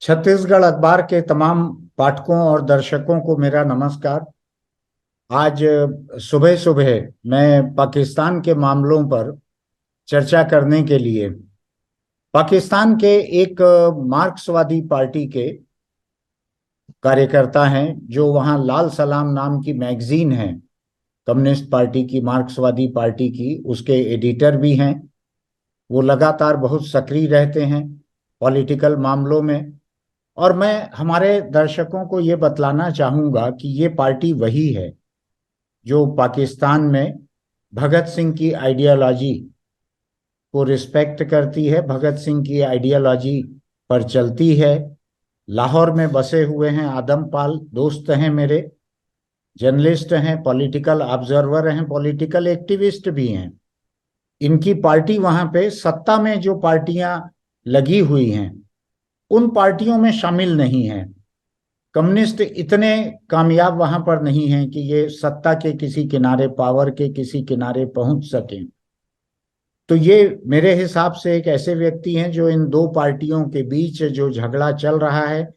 छत्तीसगढ़ अखबार के तमाम पाठकों और दर्शकों को मेरा नमस्कार। आज सुबह सुबह मैं पाकिस्तान के मामलों पर चर्चा करने के लिए पाकिस्तान के एक मार्क्सवादी पार्टी के कार्यकर्ता हैं, जो वहाँ लाल सलाम नाम की मैगजीन है, कम्युनिस्ट पार्टी की, मार्क्सवादी पार्टी की, उसके एडिटर भी हैं। वो लगातार बहुत सक्रिय रहते हैं पॉलिटिकल मामलों में। और मैं हमारे दर्शकों को ये बतलाना चाहूँगा कि ये पार्टी वही है जो पाकिस्तान में भगत सिंह की आइडियोलॉजी को रिस्पेक्ट करती है, भगत सिंह की आइडियोलॉजी पर चलती है। लाहौर में बसे हुए हैं आदमपाल, दोस्त हैं मेरे, जर्नलिस्ट हैं, पॉलिटिकल ऑब्जर्वर हैं, पॉलिटिकल एक्टिविस्ट भी हैं। इनकी पार्टी वहां पे सत्ता में जो पार्टियां लगी हुई हैं उन पार्टियों में शामिल नहीं है। कम्युनिस्ट इतने कामयाब वहां पर नहीं हैं कि ये सत्ता के किसी किनारे, पावर के किसी किनारे पहुंच सकें। तो ये मेरे हिसाब से एक ऐसे व्यक्ति हैं जो इन दो पार्टियों के बीच जो झगड़ा चल रहा है,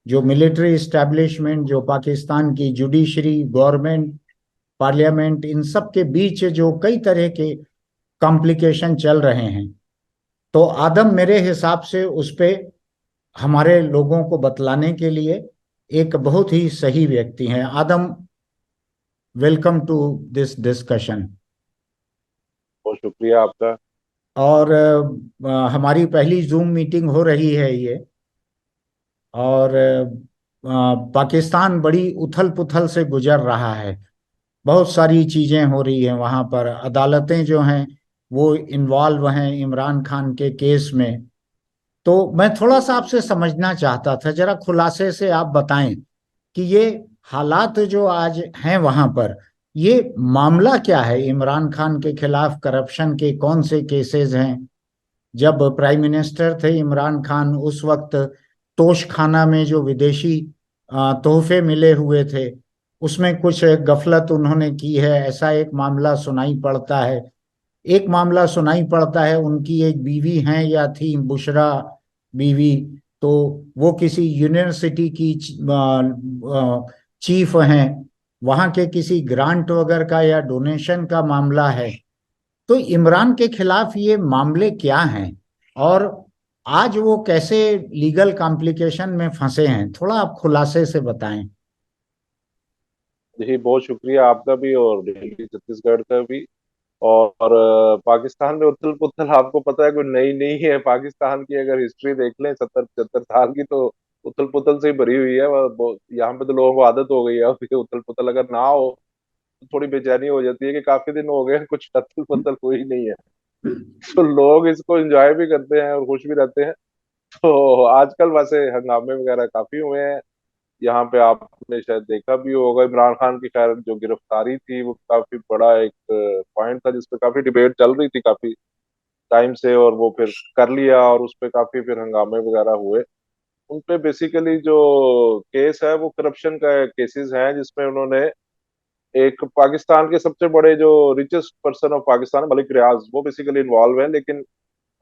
जो मिलिट्री इस्टेब्लिशमेंट, जो पाकिस्तान की जुडिशरी, गवर्नमेंट, पार्लियामेंट, इन सब के बीच जो कई तरह के कॉम्प्लिकेशन चल रहे हैं, तो आदम मेरे हिसाब से उस पे हमारे लोगों को बतलाने के लिए एक बहुत ही सही व्यक्ति हैं। आदम, वेलकम टू दिस डिस्कशन। बहुत शुक्रिया आपका। और हमारी पहली जूम मीटिंग हो रही है ये। और पाकिस्तान बड़ी उथल पुथल से गुजर रहा है। बहुत सारी चीजें हो रही हैं वहां पर, अदालतें जो हैं वो इन्वॉल्व हैं इमरान खान के केस में। तो मैं थोड़ा सा आपसे समझना चाहता था, जरा खुलासे से आप बताएं कि ये हालात जो आज हैं वहां पर, ये मामला क्या है। इमरान खान के खिलाफ करप्शन के कौन से केसेस हैं? जब प्राइम मिनिस्टर थे इमरान खान, उस वक्त तोश खाना में जो विदेशी तोहफे मिले हुए थे, उसमें कुछ गफलत उन्होंने की है, ऐसा एक मामला सुनाई पड़ता है। एक मामला सुनाई पड़ता है उनकी एक बीवी हैं या थी, बुशरा बीवी, तो वो किसी यूनिवर्सिटी की चीफ हैं, वहां के किसी ग्रांट वगैरह का या डोनेशन का मामला है। तो इमरान के खिलाफ ये मामले क्या हैं, और आज वो कैसे लीगल कॉम्प्लिकेशन में फंसे हैं, थोड़ा आप खुलासे से बताएं। जी बहुत शुक्रिया आपका भी और दिल्ली छत्तीसगढ़ का भी। और पाकिस्तान में उथल पुथल आपको पता है कोई नई नहीं है। पाकिस्तान की अगर हिस्ट्री देख लें 70 75 साल की, तो उथल पुथल से ही भरी हुई है। यहाँ पे तो लोगों को आदत हो गई है अभी उथल पुथल अगर ना हो तो थोड़ी बेचैनी हो जाती है कि काफी दिन हो गए कुछ उथल पुथल हुई नहीं है। तो लोग इसको एंजॉय भी करते हैं और खुश भी रहते हैं। तो आजकल वैसे हंगामे वगैरह काफी हुए हैं। यहाँ पे आपने शायद देखा भी होगा इमरान खान की खैर जो गिरफ्तारी थी वो काफी बड़ा एक पॉइंट था जिसपे काफी डिबेट चल रही थी काफी टाइम से, और वो फिर कर लिया और उस पे काफी फिर हंगामे वगैरह हुए। उन पे बेसिकली जो केस है वो करप्शन का केसेस हैं, जिसमें उन्होंने एक पाकिस्तान के सबसे बड़े जो richest person of Pakistan Malik Riaz वो बेसिकली इन्वॉल्व है। लेकिन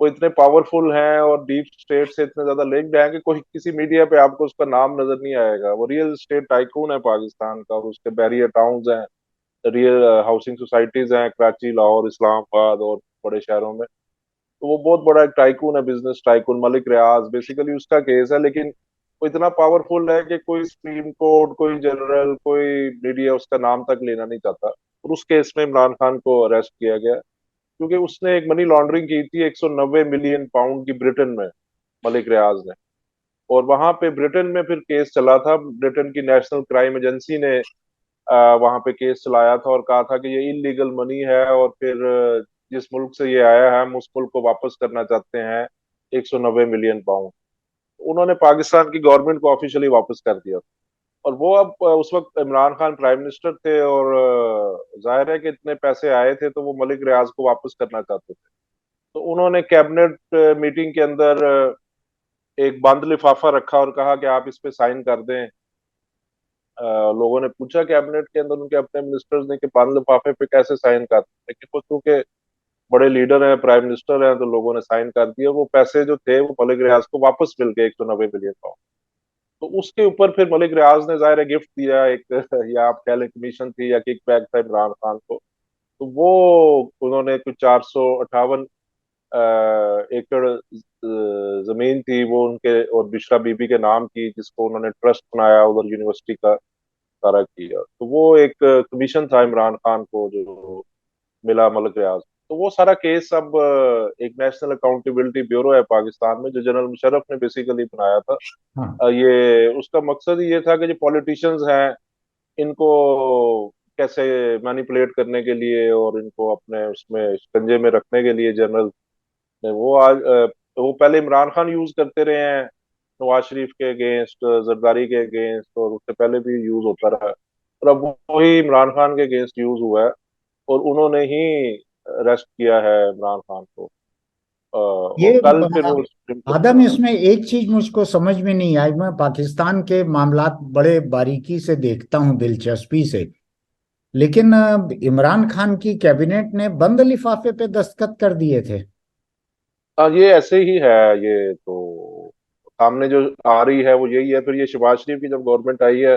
वो इतने पावरफुल हैं और डीप स्टेट से इतने ज्यादा लिंक्ड हैं कि कोई किसी मीडिया पे आपको उसका नाम नजर नहीं आएगा। वो रियल स्टेट टाइकून है पाकिस्तान का, और उसके बैरियर टाउन्स हैं, रियल हाउसिंग सोसाइटीज हैं कराची, लाहौर, इस्लामाबाद और बड़े शहरों में। तो वो बहुत बड़ा एक टाइकून है, बिजनेस टाइकून मलिक रियाज, बेसिकली उसका केस है। लेकिन वो इतना पावरफुल है कि कोई सुप्रीम कोर्ट, कोई जनरल, कोई मीडिया उसका नाम तक लेना नहीं चाहता। और उस केस में इमरान खान को अरेस्ट किया गया क्योंकि उसने एक मनी लॉन्ड्रिंग की थी 190 मिलियन पाउंड की ब्रिटेन में, मलिक रियाज ने। और वहां पे ब्रिटेन में फिर केस चला था। ब्रिटेन की नेशनल क्राइम एजेंसी ने वहां पे केस चलाया था और कहा था कि ये इलीगल मनी है, और फिर जिस मुल्क से ये आया है हम उस मुल्क को वापस करना चाहते हैं 190 मिलियन पाउंड। उन्होंने पाकिस्तान की गवर्नमेंट को ऑफिशियली वापस कर दिया। और वो अब उस वक्त इमरान खान प्राइम मिनिस्टर थे, और जाहिर है कि इतने पैसे आए थे तो वो मलिक रियाज को वापस करना चाहते थे। तो उन्होंने कैबिनेट मीटिंग के अंदर एक बंद लिफाफा रखा और कहा कि आप इस पे साइन कर दें। लोगों ने पूछा कैबिनेट के अंदर उनके अपने मिनिस्टर्स ने कि बंद लिफाफे पे कैसे साइन करते हैं, लेकिन वो चूंकि बड़े लीडर हैं, प्राइम मिनिस्टर हैं, तो लोगों ने साइन कर दिया। वो पैसे जो थे वो मलिक रियाज को वापस मिल गए, 190 मिलियन। तो उसके ऊपर फिर मलिक रियाज ने जाहिर है गिफ्ट दिया एक या आप कह लें कमीशन थी या किक बैक था इमरान खान को। तो वो उन्होंने कुछ 458 एकड़ जमीन थी वो उनके और बिशरा बीबी के नाम की, जिसको उन्होंने ट्रस्ट बनाया, उधर यूनिवर्सिटी का सारा किया। तो वो एक कमीशन था इमरान खान को जो मिला मलिक रियाज। तो वो सारा केस अब एक नेशनल अकाउंटेबिलिटी ब्यूरो है पाकिस्तान में, जो जनरल मुशर्रफ ने बेसिकली बनाया था। हाँ, ये उसका मकसद ये था कि जो पॉलिटिशियंस हैं इनको कैसे मैनिपुलेट करने के लिए और इनको अपने उसमें शिकंजे में रखने के लिए जनरल ने वो आज वो पहले इमरान खान यूज करते रहे हैं नवाज शरीफ के अगेंस्ट, जरदारी के अगेंस्ट, और उससे पहले भी यूज होता रहा है। और अब वही इमरान खान के अगेंस्ट यूज हुआ है और उन्होंने ही अरेस्ट किया है इमरान खान को। ये और कल फिर वो सुप्रीम कोर्ट आदम, में आना। इसमें एक चीज मुझको समझ में नहीं आई। मैं पाकिस्तान के मामलात बड़े बारीकी से देखता हूँ, दिलचस्पी से, लेकिन इमरान खान की कैबिनेट ने बंद लिफाफे पे दस्तखत कर दिए थे। ये ऐसे ही है। ये तो सामने जो आ रही है वो यही है। फिर ये शहबाज शरीफ की जब गवर्नमेंट आई है,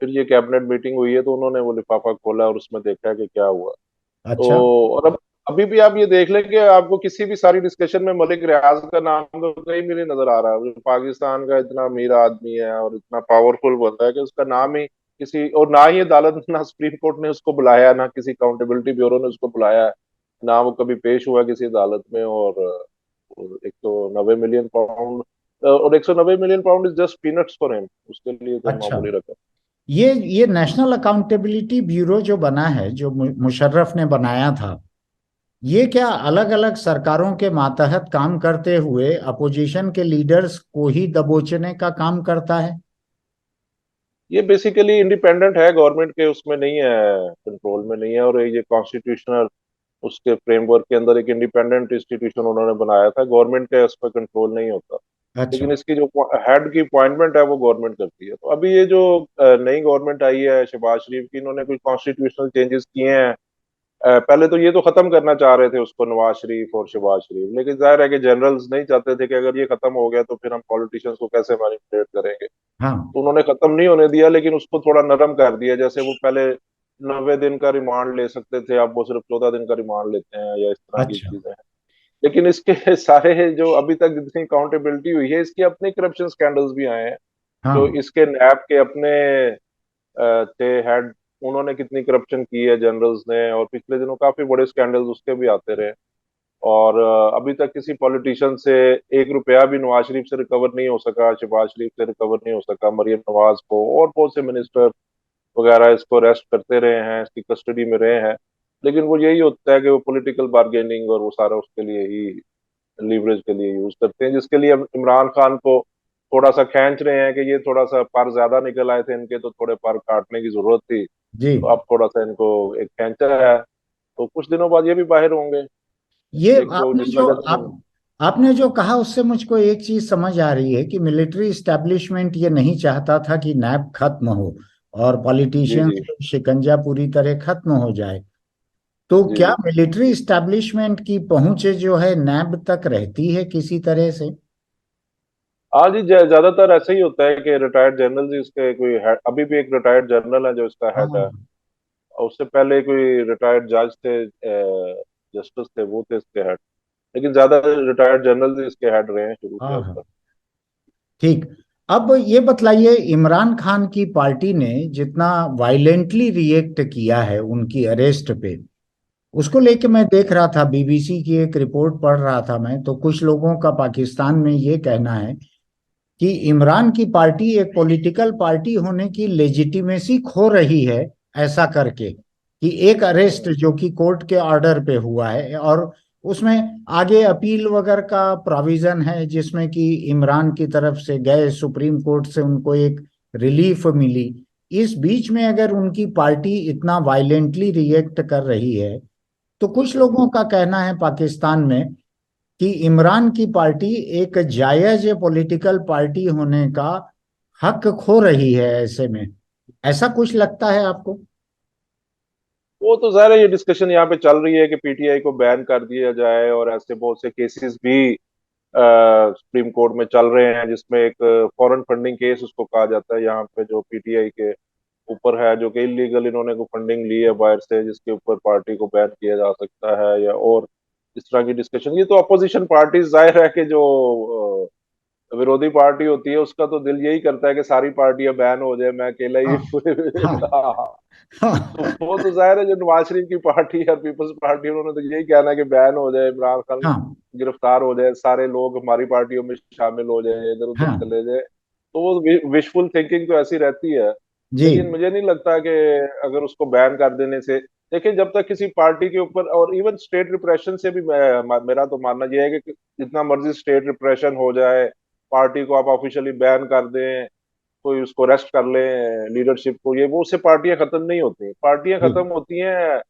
फिर ये कैबिनेट मीटिंग हुई है, तो उन्होंने वो लिफाफा खोला और उसमें देखा कि क्या हुआ। तो अच्छा। और अब अभी भी आप ये देख लें कि आपको किसी भी सारी डिस्कशन में मलिक रियाज का नाम तो कहीं भी नहीं नजर आ रहा है। जो पाकिस्तान का इतना अमीर आदमी है और इतना पावरफुल बंदा है कि उसका नाम ही किसी, और ना ही अदालत, ना सुप्रीम कोर्ट ने उसको बुलाया, ना किसी अकाउंटेबिलिटी ब्यूरो ने उसको बुलाया है, ना वो कभी पेश हुआ किसी अदालत में। और 190 मिलियन पाउंड, और 190 million pound is just peanuts for him, उसके लिए तो अच्छा, मामूली रकम। ये नेशनल अकाउंटेबिलिटी ब्यूरो जो बना है, जो मुशर्रफ ने बनाया था, ये क्या अलग अलग सरकारों के मातहत काम करते हुए अपोजिशन के लीडर्स को ही दबोचने का काम करता है? ये बेसिकली इंडिपेंडेंट है, गवर्नमेंट के उसमें नहीं है, कंट्रोल में नहीं है। और ये कॉन्स्टिट्यूशनल उसके फ्रेमवर्क के अंदर एक इंडिपेंडेंट इंस्टीट्यूशन उन्होंने बनाया था, गवर्नमेंट का इस पर कंट्रोल नहीं होता। अच्छा। लेकिन इसकी जो हेड की अपॉइंटमेंट है वो गवर्नमेंट करती है। तो अभी ये जो नई गवर्नमेंट आई है शहबाज शरीफ की, इन्होंने कुछ कॉन्स्टिट्यूशनल चेंजेस किए हैं। पहले तो ये तो खत्म करना चाह रहे थे उसको, नवाज शरीफ और शहबाज शरीफ, लेकिन जाहिर है कि जनरल्स नहीं चाहते थे कि अगर ये खत्म हो गया तो फिर हम पॉलिटिशियंस को कैसे मैनिपुलेट करेंगे। हाँ। तो उन्होंने खत्म नहीं होने दिया, लेकिन उसको थोड़ा नरम कर दिया। जैसे वो पहले 90 दिन का रिमांड ले सकते थे, अब वो सिर्फ 14 दिन का रिमांड लेते हैं, या इस तरह की अच्छा। चीजें हैं। लेकिन इसके सारे जो अभी तक जितनी अकाउंटेबिलिटी हुई है, इसकी अपने करप्शन स्कैंडल्स भी आए हैं। जो हाँ। इसके नैब के अपने थे हेड, उन्होंने कितनी करप्शन की है जनरल्स ने, और पिछले दिनों काफी बड़े स्कैंडल्स उसके भी आते रहे। और अभी तक किसी पॉलिटिशियन से 1 रुपया भी नवाज शरीफ से रिकवर नहीं हो सका, शहबाज शरीफ से रिकवर नहीं हो सका। मरियम नवाज को और बहुत से मिनिस्टर वगैरह इसको अरेस्ट करते रहे हैं, इसकी कस्टडी में रहे हैं। लेकिन वो यही होता है कि वो पॉलिटिकल बार्गेनिंग और वो सारा उसके लिए ही, लीवरेज के लिए यूज करते हैं, जिसके लिए अब इमरान खान को थोड़ा सा खींच रहे हैं कि ये थोड़ा सा पर ज्यादा निकल आए थे इनके, तो थोड़े पर काटने की जरूरत थी। जी। तो अब थोड़ा सा इनको एक खींचा है। तो कुछ दिनों बाद ये भी बाहर होंगे। ये एक तो आपने जिस जो वजह से, आपने जो कहा, उससे मुझको एक चीज समझ आ रही है कि मिलिट्री इस्टेब्लिशमेंट ये नहीं चाहता था कि नैब खत्म हो और जी पॉलिटिशियंस जी का शिकंजा पूरी तरह खत्म हो जाए। तो जी क्या जी। मिलिट्री इस्टेब्लिशमेंट की पहुंच जो है नैब तक रहती है किसी तरह से? आज ही ज्यादातर ऐसा ही होता है कि रिटायर्ड जनरल जी इसके कोई head- अभी भी एक रिटायर्ड जनरल है जो इसका हेड है। हाँ। और उससे पहले कोई रिटायर्ड जज थे, जस्टिस थे, वो थे इसके हेड। लेकिन ज्यादा रिटायर्ड जनरल जी इसके हेड रहे हैं शुरू से हाँ। अब हाँ। तक। ठीक। अब ये बतलाइए, इमरान खान की पार्टी ने जितना वायलेंटली रिएक्ट किया है उनकी अरेस्ट पे, उसको लेके मैं देख रहा था, बीबीसी की एक रिपोर्ट पढ़ रहा था मैं, तो कुछ लोगों का पाकिस्तान में ये कहना है कि इमरान की पार्टी एक पॉलिटिकल पार्टी होने की लेजिटिमेसी खो रही है, ऐसा करके कि एक अरेस्ट जो कि कोर्ट के ऑर्डर पे हुआ है, और उसमें आगे अपील वगैरह का प्रोविजन है, जिसमें कि इमरान की तरफ से गए सुप्रीम कोर्ट से उनको एक रिलीफ मिली। इस बीच में अगर उनकी पार्टी इतना वायलेंटली रिएक्ट कर रही है, तो कुछ लोगों का कहना है पाकिस्तान में कि इमरान की पार्टी एक जायज पॉलिटिकल पार्टी होने का हक खो रही है ऐसे में। ऐसा कुछ लगता है आपको? वो तो ज़ाहिर है, ये डिस्कशन यहाँ पे चल रही है कि पीटीआई को बैन कर दिया जाए, और ऐसे बहुत से केसेस भी सुप्रीम कोर्ट में चल रहे हैं, जिसमें एक फॉरेन फंडिंग केस उसको कहा जाता है यहाँ पे, जो पीटीआई के ऊपर है, जो कि इलीगल इन्होंने को फंडिंग ली है बाहर से, जिसके ऊपर पार्टी को बैन किया जा सकता है, या और इस तरह की डिस्कशन। ये तो अपोजिशन पार्टी, जाहिर है कि जो विरोधी पार्टी होती है उसका तो दिल यही करता है कि सारी पार्टियां बैन हो जाए, मैं अकेला ही हाँ पूरे हाँ हाँ। तो हाँ वो तो जाहिर है, जो नवाज शरीफ की पार्टी और पीपल्स पार्टी, उन्होंने तो यही कहना है कि बैन हो जाए, इमरान खान हाँ गिरफ्तार हो जाए, सारे लोग हमारी पार्टियों में शामिल हो जाए, इधर उधर हाँ चले जाए। तो वो विशफुल थिंकिंग तो ऐसी रहती है। जी लेकिन मुझे नहीं लगता कि अगर उसको बैन कर देने से, देखिए जब तक किसी पार्टी के ऊपर, और इवन स्टेट रिप्रेशन से भी मेरा तो मानना यह है कि जितना मर्जी स्टेट रिप्रेशन हो जाए, पार्टी को आप ऑफिशियली बैन कर दें, कोई उसको अरेस्ट कर ले, लीडरशिप को, ये वो, उससे पार्टियां खत्म नहीं होती। पार्टियां जी खत्म होती हैं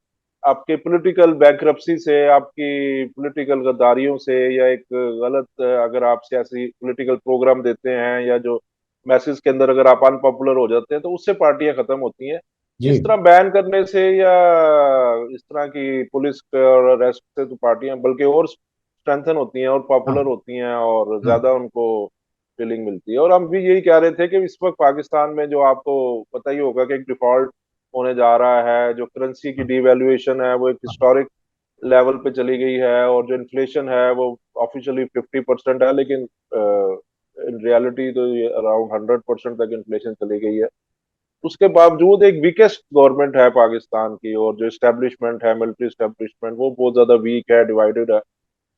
आपके पॉलिटिकल बैंकरप्सी से, आपकी पॉलिटिकल गद्दारियों से, या एक गलत, अगर आप सियासी पॉलिटिकल प्रोग्राम देते हैं, या जो मैसेज के अंदर अगर आप अनपॉपुलर हो जाते हैं, तो उससे पार्टियां खत्म होती हैं। जी इस तरह बैन करने से या इस तरह की पुलिस और अरेस्ट से तो पार्टियां बल्कि और स्ट्रेंथन होती हैं और हाँ पॉपुलर होती हैं, और हाँ ज्यादा उनको फीलिंग मिलती है। और हम भी यही कह रहे थे कि इस वक्त पाकिस्तान में, जो आपको पता ही होगा कि एक डिफॉल्ट होने जा रहा है, जो करेंसी की डिवैल्यूएशन है वो एक हिस्टोरिक लेवल पे चली गई है, और जो इन्फ्लेशन है वो ऑफिशियली 50% है, लेकिन इन रियलिटी तो ये अराउंड 100% तक इन्फ्लेशन चली गई है। उसके बावजूद एक वीकेस्ट गवर्नमेंट है पाकिस्तान की, और जो इस्टेब्लिशमेंट है, मिलिट्री इस्टेब्लिशमेंट, वो बहुत ज्यादा वीक है, डिवाइडेड है।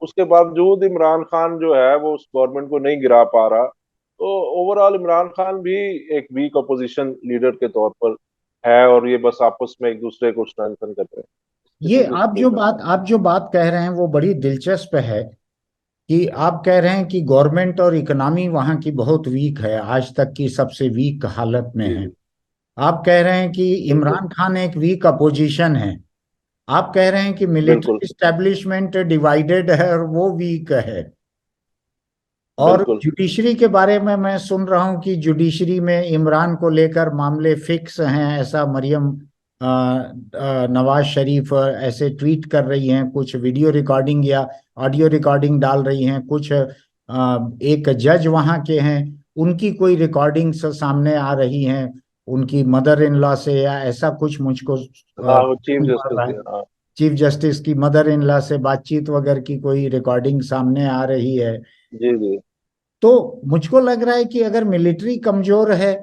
उसके बावजूद इमरान खान जो है वो उस गवर्नमेंट को नहीं गिरा पा रहा। तो ओवरऑल इमरान खान भी एक वीक अपोजिशन लीडर के तौर पर है, और ये बस आपस में एक दूसरे को स्ट्रेंथन कर रहे हैं। ये स्थिति कुछ नहीं कर पाए। आप जो बात कह रहे हैं वो बड़ी दिलचस्प है कि आप कह रहे हैं कि गवर्नमेंट और इकोनॉमी वहाँ की बहुत वीक है, आज तक की सबसे वीक हालत में जी है। जी। आप कह रहे हैं कि बिल्कुल इमरान खान एक वीक अपोजिशन है। आप कह रहे हैं कि बिल्कुल। मिलिट्री इस्टेब्लिशमेंट डिवाइडेड है और वो वीक है। और बिल्कुल। जुडिशरी के बारे में मैं सुन रहा हूं कि जुडिशरी में इमरान को लेकर मामले फिक्स हैं, ऐसा मरियम नवाज शरीफ ऐसे ट्वीट कर रही हैं, कुछ वीडियो रिकॉर्डिंग या ऑडियो रिकॉर्डिंग डाल रही हैं, कुछ एक जज वहां के हैं उनकी कोई रिकॉर्डिंग्स सामने आ रही हैं, उनकी मदर इन लॉ से या ऐसा कुछ मुझको हाँ, वो चीफ मालूम पड़ जस्टिस रहा भी, है। हाँ। चीफ जस्टिस की मदर इन लॉ से बातचीत वगैरह की कोई रिकॉर्डिंग सामने आ रही है। जी जी तो मुझको लग रहा है कि अगर मिलिट्री कमजोर है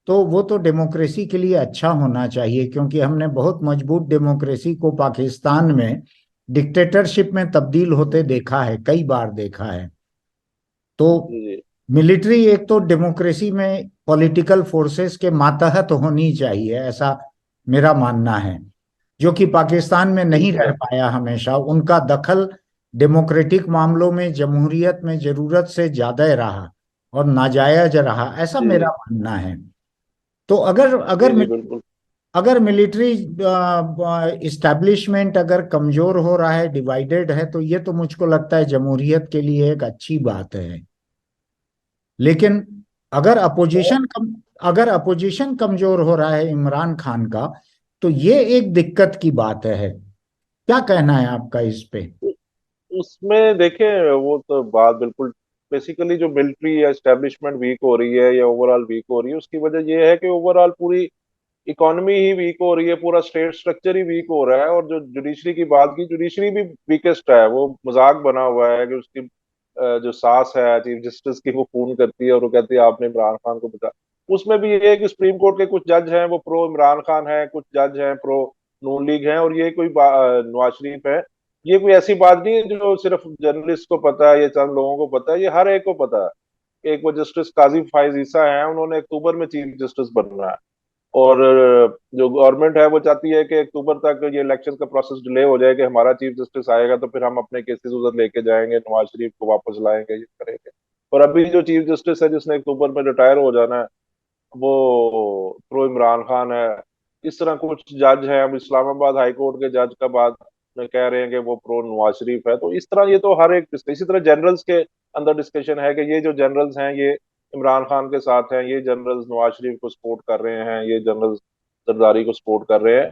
तो वो तो डेमोक्रेसी के लिए अच्छा होना चाहिए, क्योंकि हमने बहुत मजबूत डेमोक्रेसी को पाकिस्तान में डिक्टेटरशिप में तब्दील होते देखा है, कई बार देखा है। तो जी जी मिलिट्री एक तो डेमोक्रेसी में पॉलिटिकल फोर्सेस के मातहत होनी चाहिए, ऐसा मेरा मानना है, जो कि पाकिस्तान में नहीं बिल्कुल रह है। पाया हमेशा। उनका दखल डेमोक्रेटिक मामलों में जमहूरियत में जरूरत से ज्यादा रहा और नाजायज रहा, ऐसा जी मेरा जी मानना है। तो अगर जी अगर जी बिल्कुल। अगर मिलिट्री इस्टेब्लिशमेंट अगर कमजोर हो रहा है, डिवाइडेड है, तो ये तो मुझको लगता है जमहूरियत के लिए एक अच्छी बात है। लेकिन अगर अपोजिशन कम अगर अपोजिशन कमजोर हो रहा है इमरान खान का, तो ये एक दिक्कत की बात है। क्या कहना है आपका इस पे? उसमें देखें, वो तो बात बिल्कुल, बेसिकली जो मिलिट्री या एस्टेब्लिशमेंट वीक हो रही है या ओवरऑल वीक हो रही है, उसकी वजह ये है कि ओवरऑल पूरी इकोनॉमी ही वीक हो रही है, पूरा स्टेट स्ट्रक्चर ही वीक हो रहा है। और जो जुडिशरी की बात की, जुडिशरी भी वीकेस्ट है, वो मजाक बना हुआ है कि उसकी जो सास है चीफ जस्टिस की, वो फोन करती है और वो कहती है आपने इमरान खान को बचा। उसमें भी ये है कि सुप्रीम कोर्ट के कुछ जज हैं वो प्रो इमरान खान हैं, कुछ जज हैं प्रो नून लीग हैं, और ये कोई नवाज शरीफ है। ये कोई ऐसी बात नहीं है जो सिर्फ जर्नलिस्ट को पता है या चंद लोगों को पता है, ये हर एक को पता है। एक वो जस्टिस काजी फाइज ईसा है, उन्होंने अक्टूबर में चीफ जस्टिस बनना है। और जो गवर्नमेंट है वो चाहती है कि अक्टूबर तक ये इलेक्शन का प्रोसेस डिले हो जाए, कि हमारा चीफ जस्टिस आएगा तो फिर हम अपने केसेस उधर लेके जाएंगे, नवाज शरीफ को वापस लाएंगे, ये करेंगे। और अभी जो चीफ जस्टिस है जिसने अक्टूबर में रिटायर हो जाना है, वो प्रो इमरान खान है। इस तरह कुछ जज हैं, अब इस्लामाबाद हाई कोर्ट के जज का बात में कह रहे हैं कि वो प्रो नवाज शरीफ है। तो इस तरह ये तो हर एक इसी तरह जनरल्स के अंदर डिस्कशन है कि ये जो जनरल्स हैं ये इमरान खान के साथ हैं, ये जनरल्स नवाज शरीफ को सपोर्ट कर रहे हैं, ये जनरल्स जरदारी को सपोर्ट कर रहे हैं।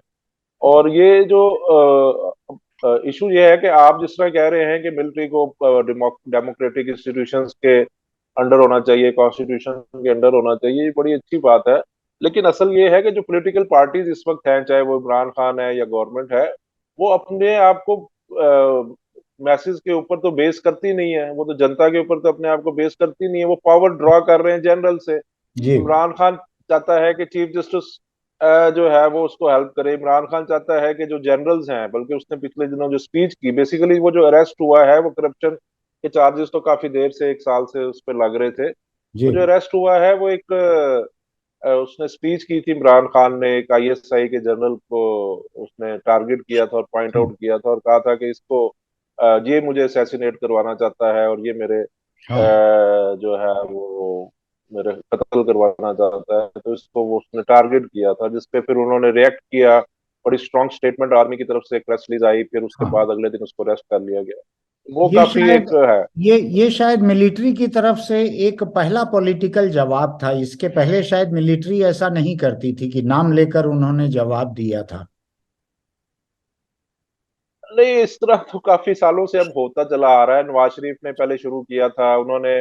और ये जो इशू ये है कि आप जिस तरह कह रहे हैं कि मिलिट्री को डेमोक्रेटिक इंस्टीट्यूशंस के अंडर होना चाहिए, कॉन्स्टिट्यूशन के अंडर होना चाहिए, ये बड़ी अच्छी बात है। लेकिन असल ये है कि जो पॉलिटिकल पार्टीज इस वक्त हैं, चाहे वो इमरान खान है या गवर्नमेंट है, वो अपने आप को मैसेज के ऊपर तो बेस करती नहीं है, वो तो जनता के ऊपर तो अपने आप को बेस करती नहीं है, वो पावर ड्रॉ कर रहे हैं जनरल से। जी इमरान खान चाहता है कि चीफ जस्टिस जो है वो उसको हेल्प करे। इमरान खान चाहता है कि जो जनरल्स हैं, बल्कि उसने पिछले दिनों जो स्पीच की, बेसिकली वो जो अरेस्ट हुआ है वो करप्शन के चार्जेस तो काफी देर से, 1 साल से उस पर लग रहे थे। जी वो जो अरेस्ट हुआ है वो एक उसने स्पीच की थी, इमरान खान ने एक आईएसआई के जनरल को उसने टारगेट किया था और पॉइंट आउट किया था और कहा था कि इसको ये मुझे असैसिनेट करवाना चाहता है और ये मेरे हाँ। जो है वो मेरे कत्ल करवाना चाहता है। तो इसको वो उसने टारगेट किया था, जिसपे फिर उन्होंने रिएक्ट किया। बड़ी स्ट्रॉन्ग स्टेटमेंट आर्मी की तरफ से एक प्रेस रिलीज आई, फिर उसके हाँ बाद अगले दिन उसको अरेस्ट कर लिया गया। वो ये काफी शायद एक है। ये शायद मिलिट्री की तरफ से एक पहला पॉलिटिकल जवाब था। इसके पहले शायद मिलिट्री ऐसा नहीं करती थी कि नाम लेकर उन्होंने जवाब दिया था। नहीं, इस तरह तो काफी सालों से अब होता चला आ रहा है। नवाज शरीफ ने पहले शुरू किया था, उन्होंने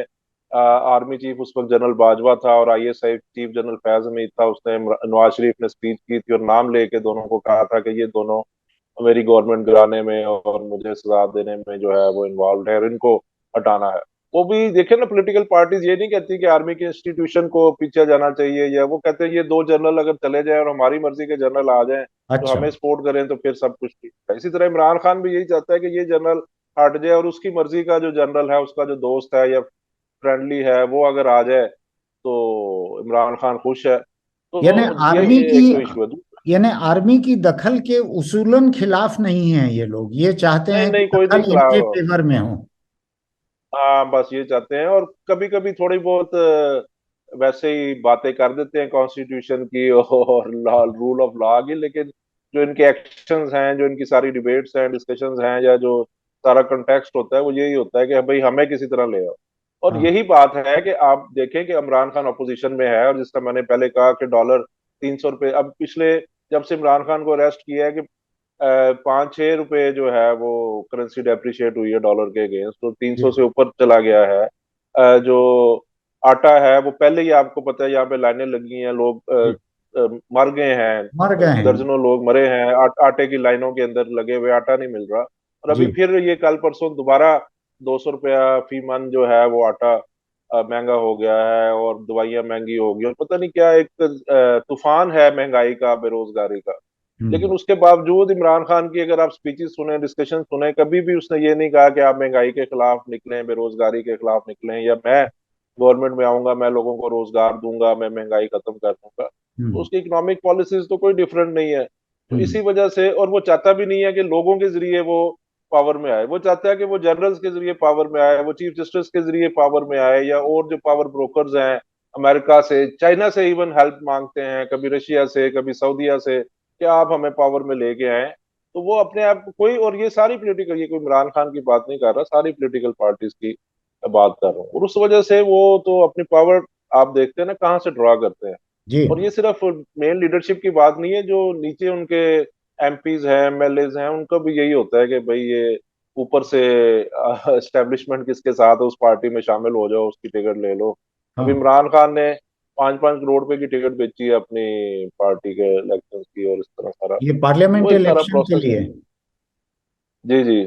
आर्मी चीफ उस वक्त जनरल बाजवा था और ISI chief general Faiz Hamid था। उसने नवाज शरीफ ने स्पीच की थी और नाम लेके दोनों को कहा था कि ये दोनों मेरी गवर्नमेंट गिराने में और मुझे सजा देने में जो है वो इन्वॉल्व है और इनको हटाना है। वो भी देखे ना, पॉलिटिकल पार्टीज ये नहीं कहती कि आर्मी के इंस्टीट्यूशन को पीछे जाना चाहिए, या वो कहते हैं ये दो जनरल अगर चले जाएं और हमारी मर्जी के जनरल आ जाएं तो अच्छा। हमें सपोर्ट करें तो फिर सब कुछ ठीक है। इसी तरह इमरान खान भी यही चाहता है कि ये जनरल हट जाए और उसकी मर्जी का जो जनरल है, उसका जो दोस्त है या फ्रेंडली है, वो अगर आ जाए तो इमरान खान खुश है। यानी तो ये आर्मी की एक तो इशू है। यानी आर्मी की दखल के उसूलन खिलाफ नहीं है ये लोग, ये चाहते नहीं हैं कि नहीं, कोई नहीं दखल इनके खिलाफ। फेवर में हो। हाँ, बस ये चाहते हैं। और कभी कभी थोड़ी बहुत वैसे ही बातें कर देते हैं कॉन्स्टिट्यूशन की और लॉ, रूल ऑफ लॉ की, लेकिन जो इनके एक्शंस हैं, जो इनकी सारी डिबेट्स हैं, डिस्कशंस हैं, या जो सारा कंटेक्स्ट होता है वो यही होता है कि भाई हमें किसी तरह ले आओ। और हाँ। यही बात है कि आप देखें कि इमरान खान अपोजिशन में है, और जिस तरह मैंने पहले कहा कि $300, अब पिछले जब से इमरान खान को अरेस्ट किया है कि 5-6 रुपए जो है वो करेंसी डेप्रिशिएट हुई है डॉलर के अगेंस्ट, तो 300 जी से ऊपर चला गया है। जो आटा है वो पहले ही आपको पता है यहाँ पे लाइनें लगी हैं, लोग जी मर गए हैं। मर गए हैं। दर्जनों लोग मरे हैं आटे की लाइनों के अंदर लगे हुए, आटा नहीं मिल रहा। और अभी जी फिर ये कल परसों दोबारा $200 फी मन जो है वो आटा महंगा हो गया है, और दवाइयां महंगी हो गई, और पता नहीं क्या एक तूफान है महंगाई का, बेरोजगारी का। लेकिन हम्म उसके बावजूद इमरान खान की अगर आप स्पीचेस सुने, डिस्कशन सुने, कभी भी उसने ये नहीं कहा कि आप महंगाई के खिलाफ निकलें, बेरोजगारी के खिलाफ निकलें, या मैं गवर्नमेंट में आऊंगा, मैं लोगों को रोजगार दूंगा, मैं महंगाई खत्म कर दूंगा। तो हम्म उसकी इकोनॉमिक पॉलिसीज तो कोई डिफरेंट नहीं है। तो हम्म इसी वजह से, और वो चाहता भी नहीं है कि लोगों के जरिए वो पावर में आए, वो चाहता है कि वो जनरल्स के जरिए पावर में आए, वो चीफ जस्टिस के जरिए पावर में आए, या और जो पावर ब्रोकर्स हैं अमेरिका से, चाइना से इवन हेल्प मांगते हैं, कभी रशिया से, कभी सऊदीया से, कि आप हमें पावर में लेके आए। तो वो अपने आप को कोई, और ये सारी पॉलिटिकल, ये कोई इमरान खान की बात नहीं कर रहा, सारी पॉलिटिकल पार्टीज की बात कर रहा हूँ। और उस वजह से वो तो अपनी पावर आप देखते हैं ना कहाँ से ड्रॉ करते हैं। जी और ये सिर्फ मेन लीडरशिप की बात नहीं है, जो नीचे उनके एमपीज हैं, एमएलएज हैं, उनका भी यही होता है कि भाई ये ऊपर से एस्टेब्लिशमेंट किसके साथ है, उस पार्टी में शामिल हो जाओ, उसकी टिकट ले लो। अब हाँ। इमरान खान ने 5-5 करोड़ रुपए की टिकट बेची है अपनी पार्टी के इलेक्शन की, और इस तरह सारा ये वो पार्लियामेंट एक सारा इलेक्शन के प्रोसेस है। लिए, जी जी।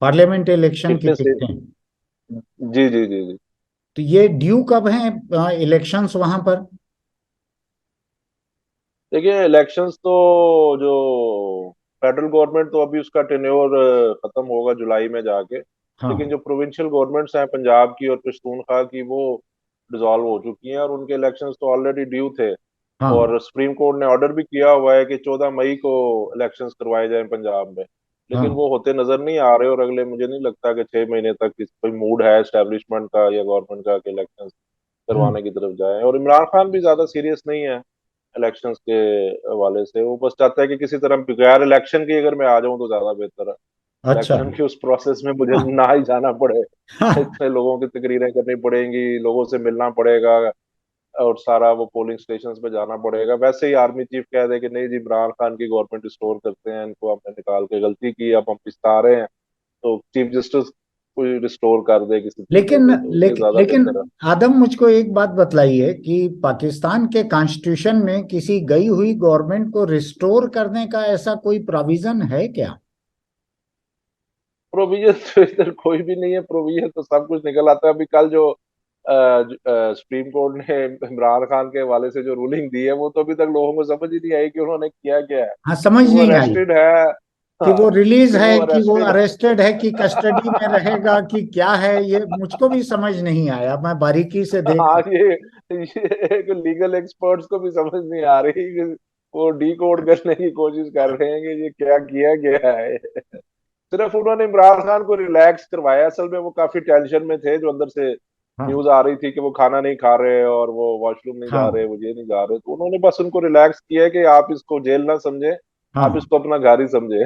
पार्लियामेंट इलेक्शन की इतने से। टिकटें। जी जी जी जी। तो ये ड्यू कब हैं इलेक्शंस वहां पर? देखिए, इलेक्शंस तो जो फेडरल गवर्नमेंट तो अभी उसका टेन्योर खत्म होगा जुलाई में जाके। लेकिन हाँ जो प्रोविंशियल गवर्नमेंट्स हैं पंजाब की और पश्तूनख्वा की, वो डिसॉल्व हो चुकी हैं और उनके इलेक्शंस तो ऑलरेडी ड्यू थे। हाँ। और सुप्रीम कोर्ट ने ऑर्डर भी किया हुआ है कि 14 मई को इलेक्शंस करवाए जाएं पंजाब में। लेकिन हाँ। वो होते नजर नहीं आ रहे, और अगले मुझे नहीं लगता कि 6 महीने तक कोई मूड है एस्टेब्लिशमेंट का या गवर्नमेंट का कि इलेक्शंस हम्म करवाने की तरफ जाए। और इमरान खान भी ज्यादा सीरियस नहीं है इलेक्शंस के हवाले से, वो बस चाहता है कि किसी तरह बगैर इलेक्शन के अगर मैं आ जाऊं तो ज्यादा बेहतर है। अच्छा। इलेक्शन के उस प्रोसेस में मुझे ना ही जाना पड़े, हाँ इतने लोगों की तकरीरें करनी पड़ेंगी, लोगों से मिलना पड़ेगा, और सारा वो पोलिंग स्टेशन पे जाना पड़ेगा। वैसे ही आर्मी चीफ कह दे कि नहीं जी, इमरान खान की गवर्नमेंट रिस्टोर करते हैं, इनको हमने निकाल के गलती की, अब हम पछता रहे हैं, तो चीफ जस्टिस कोई रिस्टोर कर दे किसी तरीके लेकिन से, तो ये ज्यादा लेकिन बेहतर है। आदम, मुझको एक बात बतलाइए कि पाकिस्तान के कॉन्स्टिट्यूशन में किसी गई हुई गवर्नमेंट को रिस्टोर करने का ऐसा कोई प्रोविजन है क्या? प्रोविजन तो इधर कोई भी नहीं है, प्रोविजन तो सब कुछ निकल आता है। अभी कल जो सुप्रीम कोर्ट ने इमरान खान के हवाले से जो रूलिंग दी है, वो तो अभी तक लोगों को समझ ही नहीं आई कि उन्होंने किया क्या है। हाँ, समझ कि वो नहीं आई अरेस्टेड है। कि हाँ, वो रिलीज कि है वो कि वो अरेस्टेड अरेस्टेड है कि कस्टडी में रहेगा कि क्या है, ये मुझको भी समझ नहीं आया। मैं बारीकी से देख हाँ, रहा। ये लीगल एक्सपर्ट्स को भी समझ नहीं आ रही कि वो डी कोड करने की कोशिश कर रहे हैं कि ये क्या किया गया है। सिर्फ उन्होंने इमरान खान को रिलैक्स करवाया, असल में वो काफी टेंशन में थे, जो अंदर से हाँ न्यूज आ रही थी कि वो खाना नहीं खा रहे और वो वॉशरूम नहीं जा हाँ रहे, वो ये नहीं जा रहे, तो उन्होंने बस उनको रिलैक्स किया है कि आप इसको जेल ना समझे, आप हाँ इसको अपना घर ही समझे।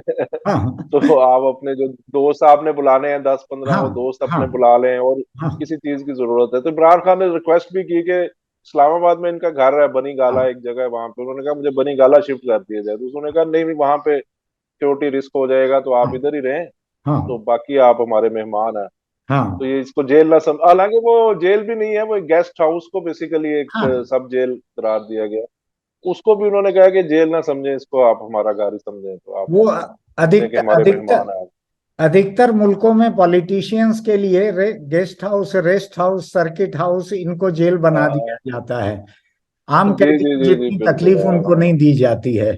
हाँ तो आप अपने जो दोस्त आपने बुलाने हैं 10-15, हाँ वो दोस्त हाँ अपने बुला लें, और हाँ किसी चीज की जरूरत है तो इमरान खान ने रिक्वेस्ट भी की कि इस्लामाबाद में इनका घर है, बनी गाला हाँ एक जगह है वहां पे, उन्होंने कहा मुझे बनी गाला शिफ्ट कर दिया जाए, तो उन्होंने कहा नहीं नहीं, वहां पे सिक्योरिटी रिस्क हो जाएगा, तो आप हाँ इधर ही रहें, तो हाँ बाकी आप हमारे मेहमान हैं। तो हाँ ये इसको जेल ना सम, हालांकि वो जेल भी नहीं है, वो एक गेस्ट हाउस को बेसिकली एक हाँ। सब जेल करार दिया गया। उसको भी उन्होंने कहा कि जेल ना समझें इसको, आप हमारा घर ही समझें, तो आप वो समझें कि अधिकतर हमारे अधिकतर मेहमान हैं। अधिकतर मुल्कों में पॉलिटिशियंस के लिए guest house, rest house, circuit house, इनको जेल बना दिया हाँ, जाता है। आम जी कैदी जी को जी जी, जितनी बिल्कुल, तकलीफ हाँ उनको नहीं दी जाती है।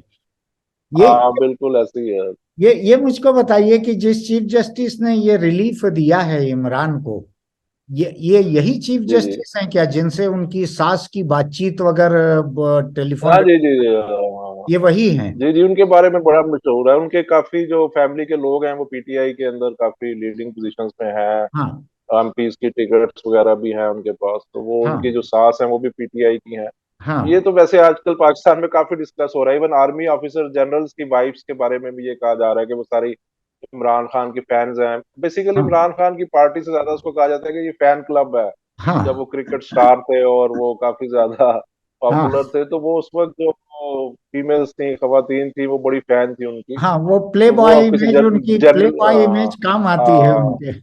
ये हाँ, बिल्कुल ऐसे ही है। ये मुझको बताइए कि जिस चीफ जस्टिस ने ये रिलीफ दिया है इमरान को, ये यही चीफ जी जी, जस्टिस हैं क्या जिनसे उनकी सास की बातचीत वगैरह हाँ टेलीफोन, जी जी जी, हाँ ये वही हैं? जी जी, उनके बारे में बड़ा मशहूर है, उनके काफी जो फैमिली के लोग हैं वो पीटीआई के अंदर काफी लीडिंग पोजीशंस में हैं। हाँ एमपीज की टिकट्स वगैरह भी हैं उनके पास, तो वो उनकी हाँ जो सास हैं वो भी पीटीआई की हैं। ये हाँ तो वैसे आजकल पाकिस्तान में काफी डिस्कस हो रहा है, इवन आर्मी ऑफिसर जनरल्स की वाइफ्स के बारे में भी ये कहा जा रहा है कि वो सारी इमरान खान की फैंस हैं। बेसिकली हाँ इमरान खान की पार्टी से ज्यादा उसको कहा जाता है कि ये फैन क्लब है। जब वो हाँ क्रिकेट स्टार थे और वो काफी ज्यादा पॉपुलर हाँ थे, तो वो उस वक्त जो फीमेल्स थी, खवातीन थी, वो बड़ी फैन थी उनकी। हाँ, वो प्ले तो वो बॉय अब किसी इमेज, उनकी प्ले जनरल बॉय इमेज काम आती है उनके।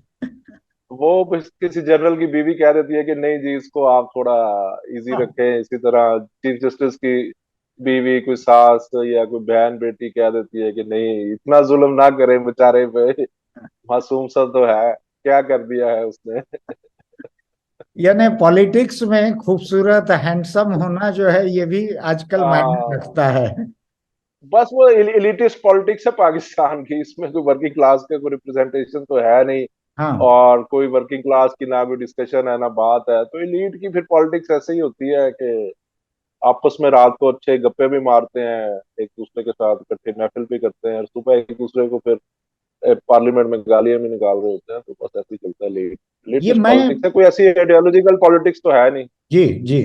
वो किसी जनरल की बीवी कह देती है कि नहीं जी, इसको आप थोड़ा इजी हाँ रखें। इसी तरह चीफ जस्टिस की बीवी, कोई सास या कोई बहन बेटी कह देती है कि नहीं, इतना जुल्म ना करें बेचारे पे, मासूम सा तो है, क्या कर दिया है उसने। यानी पॉलिटिक्स में खूबसूरत हैंडसम होना जो है, ये भी आजकल मायने आ, रखता है। बस वो एलिटिस्ट पॉलिटिक्स है पाकिस्तान की, इसमें कोई वर्किंग क्लास का कोई रिप्रेजेंटेशन तो है नहीं, हाँ और कोई वर्किंग क्लास की ना कोई डिस्कशन है ना बात है, तो एलीट की फिर पॉलिटिक्स ऐसे ही होती है कि आपस में रात को अच्छे गप्पे भी मारते हैं, एक दूसरे के साथ इकट्ठे महफिल भी करते हैं, और सुबह एक दूसरे को फिर पार्लियामेंट में गालियां भी निकाल रहे होते हैं, तो बस ऐसे ही चलता है। ये लेटेस्ट मैं पॉलिटिक्स है, कोई ऐसी आइडियोलॉजिकल पॉलिटिक्स तो है नहीं। जी जी,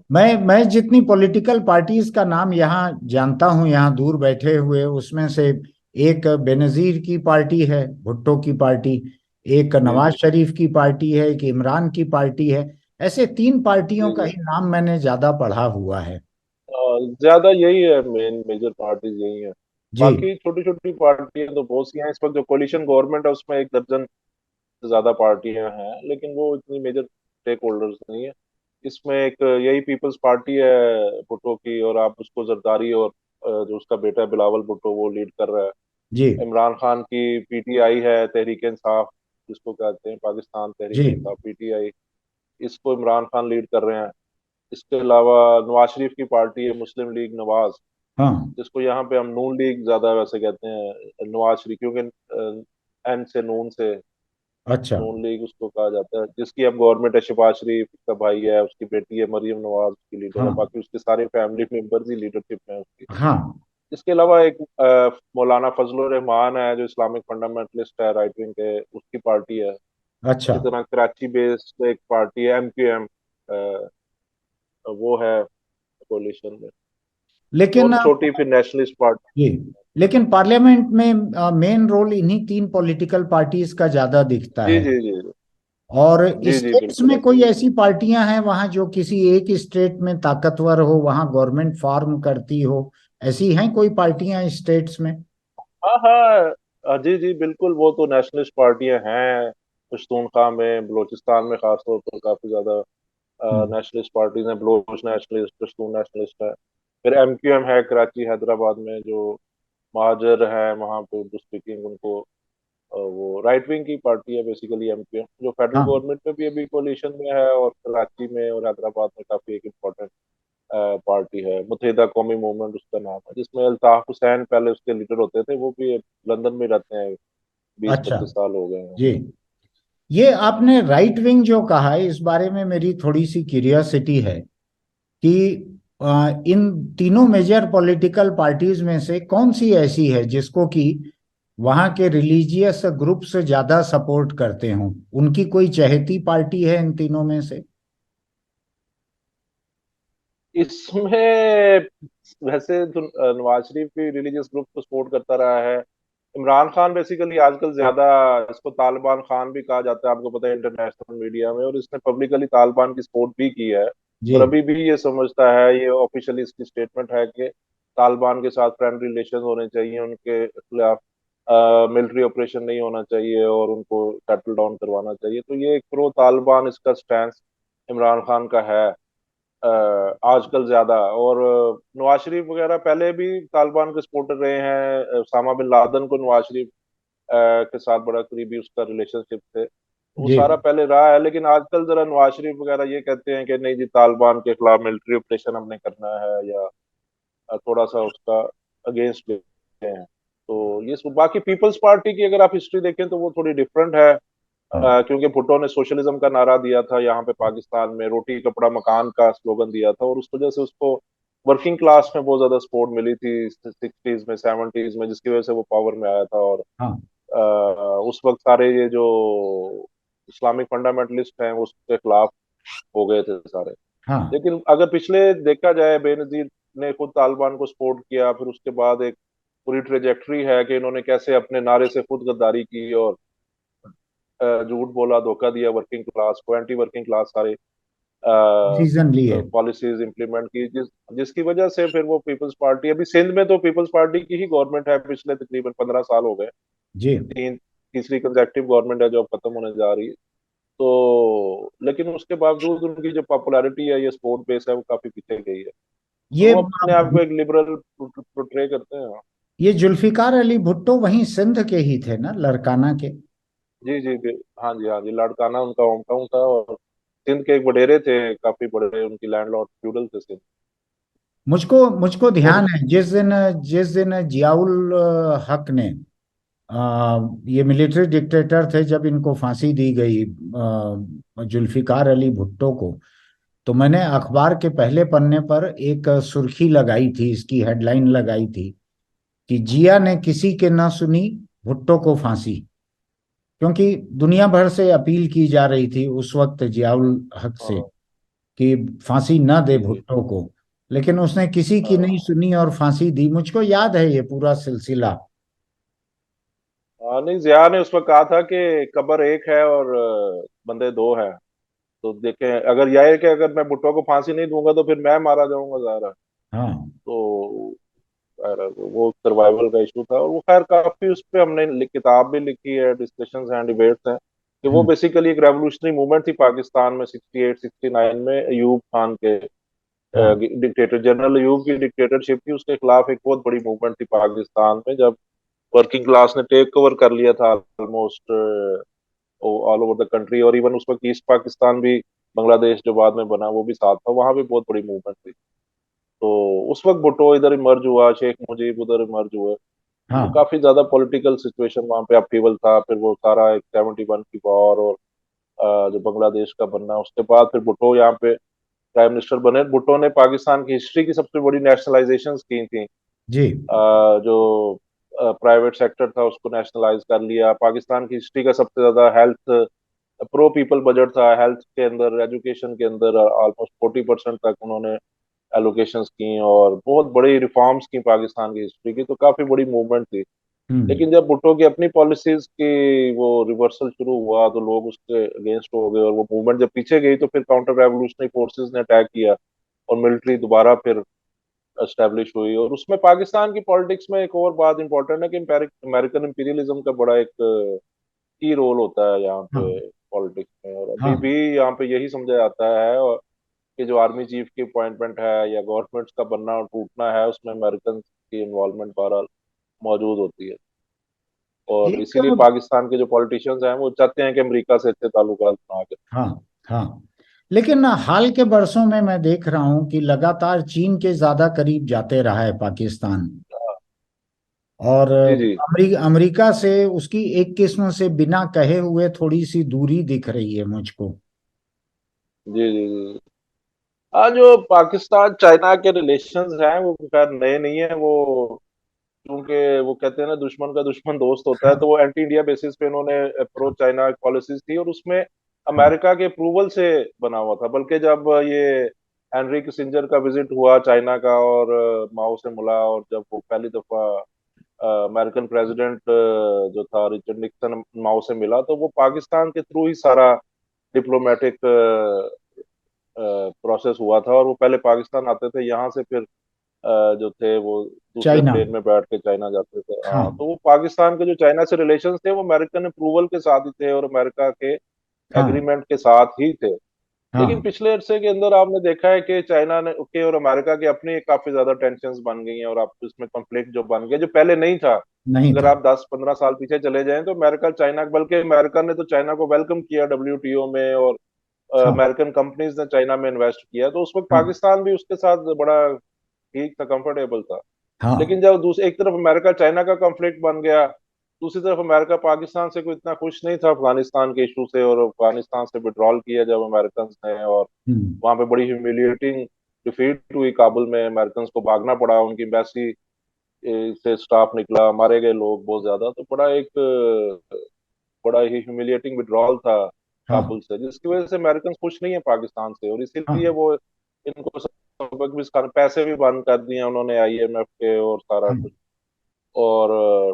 मैं जितनी पॉलिटिकल पार्टीज का नाम यहाँ जानता हूँ, यहाँ दूर बैठे हुए, उसमें से एक बेनजीर की पार्टी है, भुट्टो की पार्टी, एक जी नवाज जी शरीफ की पार्टी है, एक इमरान की पार्टी है। ऐसे तीन पार्टियों जी का जी, ही नाम मैंने ज्यादा पढ़ा हुआ है। ज्यादा यही है, मेजर पार्टीज यही है। जी बाकी छोटी छोटी पार्टियां तो बहुत सी हैं, इस वक्त जो कोलिशन गवर्नमेंट है उसमें एक दर्जन से ज्यादा पार्टियां हैं, लेकिन वो इतनी मेजर स्टेक होल्डर्स नहीं है। इसमें एक यही पीपल्स पार्टी है भुट्टो की, और आप उसको जरदारी और जो उसका बेटा है बिलावल भुट्टो, वो लीड कर रहा है। जी इमरान खान की पीटीआई है, तहरीक इंसाफ जिसको कहते हैं, पाकिस्तान जी तहरीक इंसाफ पीटीआई, इसको इमरान खान लीड कर रहे हैं। इसके अलावा नवाज शरीफ की पार्टी है मुस्लिम लीग नवाज, हाँ जिसको यहाँ पे हम नून लीग ज्यादा वैसे कहते हैं, नवाज शरीफ क्योंकि एन से नून से अच्छा नून लीग उसको कहा जाता है, जिसकी अब गवर्नमेंट है। शहबाज शरीफ का भाई है, उसकी बेटी है मरियम नवाज, उसकी लीडर है, हाँ बाकी उसके सारे फैमिली मेंबर्स ही लीडरशिप में है उसकी। हाँ इसके अलावा एक मौलाना फजलुर रहमान है, जो इस्लामिक फंडामेंटलिस्ट है, राइट विंग के, उसकी पार्टी है। अच्छा। इसी तरह कराची बेस्ड एक पार्टी है एमक्यूएम, वो है कोलिशन में। लेकिन और छोटी फिर नेशनलिस्ट पार्टी। जी, लेकिन पार्लियामेंट में मेन रोल इन्हीं तीन पॉलिटिकल पार्टीज का ज्यादा दिखता जी है। जी जी जी, और जी जी स्टेट्स बिल्कुल में ऐसा कोई ही है। ऐसी पार्टियां हैं वहां जो किसी एक स्टेट में ताकतवर हो, वहां गवर्नमेंट फॉर्म करती हो, ऐसी हैं कोई पार्टियां स्टेट्स में? हाँ हाँ जी जी बिल्कुल, वो तो नेशनलिस्ट पार्टियां हैं। पश्तूनख्वा में, बलूचिस्तान में खासतौर पर काफी ज्यादा हम्म। नेशनलिस्ट पार्टीज हैं। बलोच नेशनलिस्ट, पश्तून नेशनलिस्ट है। फिर एमक्यूएम है कराची हैदराबाद में, जो महाजर है वहाँ पे उर्दू स्पीकिंग, उनको वो राइट विंग की पार्टी है बेसिकली एमक्यूएम, जो फेडरल हाँ। गवर्नमेंट में भी अभी कोलिशन में है, और कराची में और हैदराबाद में काफी एक इम्पोर्टेंट पार्टी है। मुत्तहिदा कौमी मूवमेंट उसका नाम है, जिसमें अल्ताफ हुसैन पहले उसके लीडर होते थे, वो भी लंदन में रहते हैं, बीस अच्छा। पच्चीस साल हो गए हैं। जी। ये आपने राइट विंग जो कहा है, इस बारे में मेरी थोड़ी सी क्यूरियोसिटी है कि इन तीनों मेजर पॉलिटिकल पार्टीज में से कौन सी ऐसी है जिसको कि वहां के रिलीजियस ग्रुप्स ज्यादा सपोर्ट करते हों? उनकी कोई चहेती पार्टी है इन तीनों में से? इसमें वैसे तो नवाज शरीफ भी रिलीजियस ग्रुप को सपोर्ट करता रहा है। इमरान खान बेसिकली आजकल ज्यादा, इसको तालिबान खान भी कहा जाता है, आपको पता है इंटरनेशनल मीडिया में, और इसने पब्लिकली तालिबान की सपोर्ट भी की है। जी। और अभी भी ये समझता है, ये ऑफिशियली इसकी स्टेटमेंट है कि तालिबान के साथ फ्रेंड रिलेशन होने चाहिए, उनके खिलाफ मिलिट्री ऑपरेशन नहीं होना चाहिए, और उनको सेटल डाउन करवाना चाहिए। तो ये एक प्रो तालिबान इसका स्टैंड इमरान खान का है आजकल ज्यादा। और नवाज शरीफ वगैरह पहले भी तालिबान के सपोर्टर रहे हैं। उसामा बिन लादेन को नवाज शरीफ के साथ बड़ा करीबी उसका रिलेशनशिप थे, वो जी। सारा पहले रहा है। लेकिन आजकल जरा नवाज शरीफ वगैरह ये कहते हैं कि नहीं जी, तालिबान के खिलाफ मिलिट्री ऑपरेशन हमने करना है, या थोड़ा सा उसका अगेंस्ट हैं। तो ये बाकी पीपल्स पार्टी की अगर आप हिस्ट्री देखें तो वो थोड़ी डिफरेंट है। हाँ। क्योंकि भुट्टो ने सोशलिज्म का नारा दिया था यहाँ पे पाकिस्तान में, रोटी कपड़ा मकान का स्लोगन दिया था, और उस वजह से उसको वर्किंग क्लास में बहुत ज्यादा सपोर्ट मिली थी 60s में, 70s में, जिसकी वजह से वो पावर में आया था। और हाँ। उस वक्त सारे ये जो इस्लामिक फंडामेंटलिस्ट हैं वो उसके खिलाफ हो गए थे सारे। हाँ। लेकिन अगर पिछले देखा जाए, बेनजीर ने खुद तालिबान को सपोर्ट किया, फिर उसके बाद एक पूरी ट्रेजेक्ट्री है कि इन्होंने कैसे अपने नारे से खुद गद्दारी की, और झूठ बोला, धोखा दिया वर्किंग क्लास को, एंटी वर्किंग क्लास सारे डिसीजन लिए। पॉलिसीज इंप्लीमेंट की, जिसकी वजह से फिर वो पीपल्स पार्टी, अभी सिंध में तो पीपल्स पार्टी की ही गवर्नमेंट है, पिछले तकरीबन 15 साल हो गए। जी। तीसरी कंजेक्टिव गवर्नमेंट है जो अब खत्म होने जा रही है। तो लेकिन उसके बावजूद उनकी जो पॉपुलैरिटी है, ये सपोर्ट बेस है, वो काफी पीछे गई है। तो ये वो अपने आप को एक लिबरल प्रोट्रे करते हैं। ये जुल्फिकार अली भुट्टो वहीं सिंध के ही थे ना, लड़काना के? जी जी हाँ जी हाँ जी, लाड़काना उनका होम टाउन था, और सिंध के एक वडेरे थे, काफी बड़े उनकी लैंडलॉर्ड फ्यूडल थे सिंध। मुझको मुझको और ध्यान है, जिस दिन जियाउल हक ने, ये मिलिट्री डिक्टेटर थे, जब इनको फांसी दी गई जुल्फिकार अली भुट्टो को, तो मैंने अखबार के पहले पन्ने पर एक सुर्खी लगाई थी, इसकी हेडलाइन लगाई थी कि जिया ने किसी के ना सुनी, भुट्टो को फांसी। क्योंकि दुनिया भर से अपील की जा रही थी उस वक्त जियाउल हक से हाँ कि फांसी न दे जी जी भुट्टो को, लेकिन उसने किसी की नहीं हाँ सुनी और फांसी दी। मुझको याद है ये पूरा सिलसिला। हाँ, नहीं, जिया ने उस वक्त कहा था कि कब्र एक है और बंदे दो हैं। तो देखें, अगर यह है कि अगर मैं भुट्टो को फांसी नहीं दूंगा तो फिर मैं मारा जाऊंगा ज़ाहिर है। हाँ। तो खैर, वो सर्वाइवल का इशू था, और वो खैर काफी उस पर हमने किताब भी लिखी है, डिस्कशंस हैं, डिबेट्स हैं, कि वो हम्म। बेसिकली एक रेवोल्यूशनरी मूवमेंट थी पाकिस्तान में 68-69 में, अयूब खान के हाँ। डिक्टेटर, जनरल अयूब की डिक्टेटरशिप थी, उसके खिलाफ एक बहुत बड़ी मूवमेंट थी पाकिस्तान में, जब वर्किंग क्लास ने टेक ओवर कर लिया था almost all over the country. और इवन उस वक्त ईस्ट पाकिस्तान भी, बांग्लादेश जो बाद में बना, वो भी साथ था, वहां भी बहुत बड़ी मूवमेंट थी। तो उस वक्त भुट्टो इधर इमर्ज हुआ, शेख मुजीब उधर इमर्ज हुए। तो हाँ। काफी ज्यादा पॉलिटिकल सिचुएशन वहां पे अपीवल था। फिर वो सारा एक 71 की वॉर, और जो बांग्लादेश का बनना, उसके बाद फिर भुट्टो यहाँ पे प्राइम मिनिस्टर बने। भुट्टो ने पाकिस्तान की हिस्ट्री की सबसे बड़ी नेशनलाइजेशन की थी। जी। जो प्राइवेट सेक्टर था उसको नेशनलाइज कर लिया। पाकिस्तान की हिस्ट्री का सबसे ज्यादा हेल्थ प्रो पीपल बजट था, हेल्थ के अंदर, एजुकेशन के अंदर ऑलमोस्ट 40% तक उन्होंने एलोकेशंस की, और बहुत बड़ी रिफॉर्म्स की पाकिस्तान की हिस्ट्री की। तो काफी बड़ी मूवमेंट थी। हम्म। लेकिन जब भुट्टो की अपनी पॉलिसीज की वो रिवर्सल शुरू हुआ तो लोग उसके अगेंस्ट हो गए, और वो मूवमेंट जब पीछे गई तो फिर काउंटर रेवोल्यूशनरी फोर्सेस ने अटैक किया और मिलिट्री दोबारा फिर एस्टेब्लिश हुई। और उसमें पाकिस्तान की पॉलिटिक्स में एक और बात इंपॉर्टेंट है कि अमेरिकन इंपीरियलिज्म का बड़ा एक की रोल होता है यहाँ पे हाँ पॉलिटिक्स में। और अभी हाँ। भी यहाँ पे यही समझा जाता है और कि जो आर्मी चीफ की अपॉइंटमेंट है या गवर्नमेंट्स का बनना और टूटना है उसमें अमेरिकन की इन्वॉल्वमेंट बहरहाल मौजूद होती है। और एक, इसीलिए पाकिस्तान के जो पॉलिटिशियंस हैं वो चाहते हैं कि अमेरिका से अच्छे ताल्लुकात बना के। हाँ हाँ। लेकिन हाल के वर्षों में मैं देख रहा हूं कि लगातार चीन के ज्यादा करीब जाते रहा है पाकिस्तान। और जी जी अमेरिका से उसकी एक किस्म से बिना कहे हुए थोड़ी सी दूरी दिख रही है मुझको। जी जी जी। हाँ, जो पाकिस्तान चाइना के रिलेशंस हैं वो खैर नए नहीं है वो, क्योंकि वो कहते हैं ना दुश्मन का दुश्मन दोस्त होता है, हाँ तो वो एंटी इंडिया बेसिस पे इन्होंने प्रो चाइना पॉलिसीज थी और उसमें हाँ अमेरिका के अप्रूवल से बना हुआ था। बल्कि जब ये हेनरी किसिंजर का विजिट हुआ चाइना का और माओ से मिला, और जब वो पहली दफा अमेरिकन प्रेसिडेंट जो था रिचर्ड निक्सन माओ से मिला, तो वो पाकिस्तान के थ्रू ही सारा डिप्लोमेटिक प्रोसेस हुआ था। और वो पहले पाकिस्तान आते थे, यहाँ से फिर जो थे वो दूसरे चाइना। प्लेन में बैठ के चाइना जाते थे। हाँ, हाँ तो वो पाकिस्तान के जो चाइना से रिलेशन थे वो अमेरिकन अप्रूवल के साथ ही थे और अमेरिका के हाँ एग्रीमेंट के साथ ही थे। लेकिन हाँ। पिछले अरसे के अंदर आपने देखा है कि चाइना ने के और अमेरिका की अपनी काफी ज्यादा टेंशन बन गई हैं, और आप इसमें कॉन्फ्लिक्ट जो बन गया जो पहले नहीं था। नहीं अगर था। आप 10-15 साल पीछे चले जाएं तो अमेरिका चाइना, बल्कि अमेरिका ने तो चाइना को वेलकम किया WTO में, और हाँ अमेरिकन कंपनीज ने चाइना में इन्वेस्ट किया, तो उस वक्त हाँ पाकिस्तान भी उसके साथ बड़ा ठीक था, कंफर्टेबल था। हाँ लेकिन जब दूसरे एक तरफ अमेरिका चाइना का कॉन्फ्लिक्ट बन गया, दूसरी तरफ अमेरिका पाकिस्तान से कोई इतना खुश नहीं था अफगानिस्तान के इशू से, और अफगानिस्तान से विड्रॉल किया जब अमेरिकन ने, और हम्म। वहां पे बड़ी ह्यूमिलिएटिंग डिफीट हुई, काबुल में अमेरिकन को भागना पड़ा, उनकी एम्बेसी से स्टाफ निकला, मारे गए लोग बहुत ज्यादा। तो बड़ा एक बड़ा ही ह्यूमिलिएटिंग विड्रॉल था हाँ काबुल से, जिसकी वजह से अमेरिकन खुश नहीं है पाकिस्तान से, और इसीलिए हाँ वो इनको सबक भी पैसे भी बंद कर दिए उन्होंने IMF के और सारा हाँ कुछ। और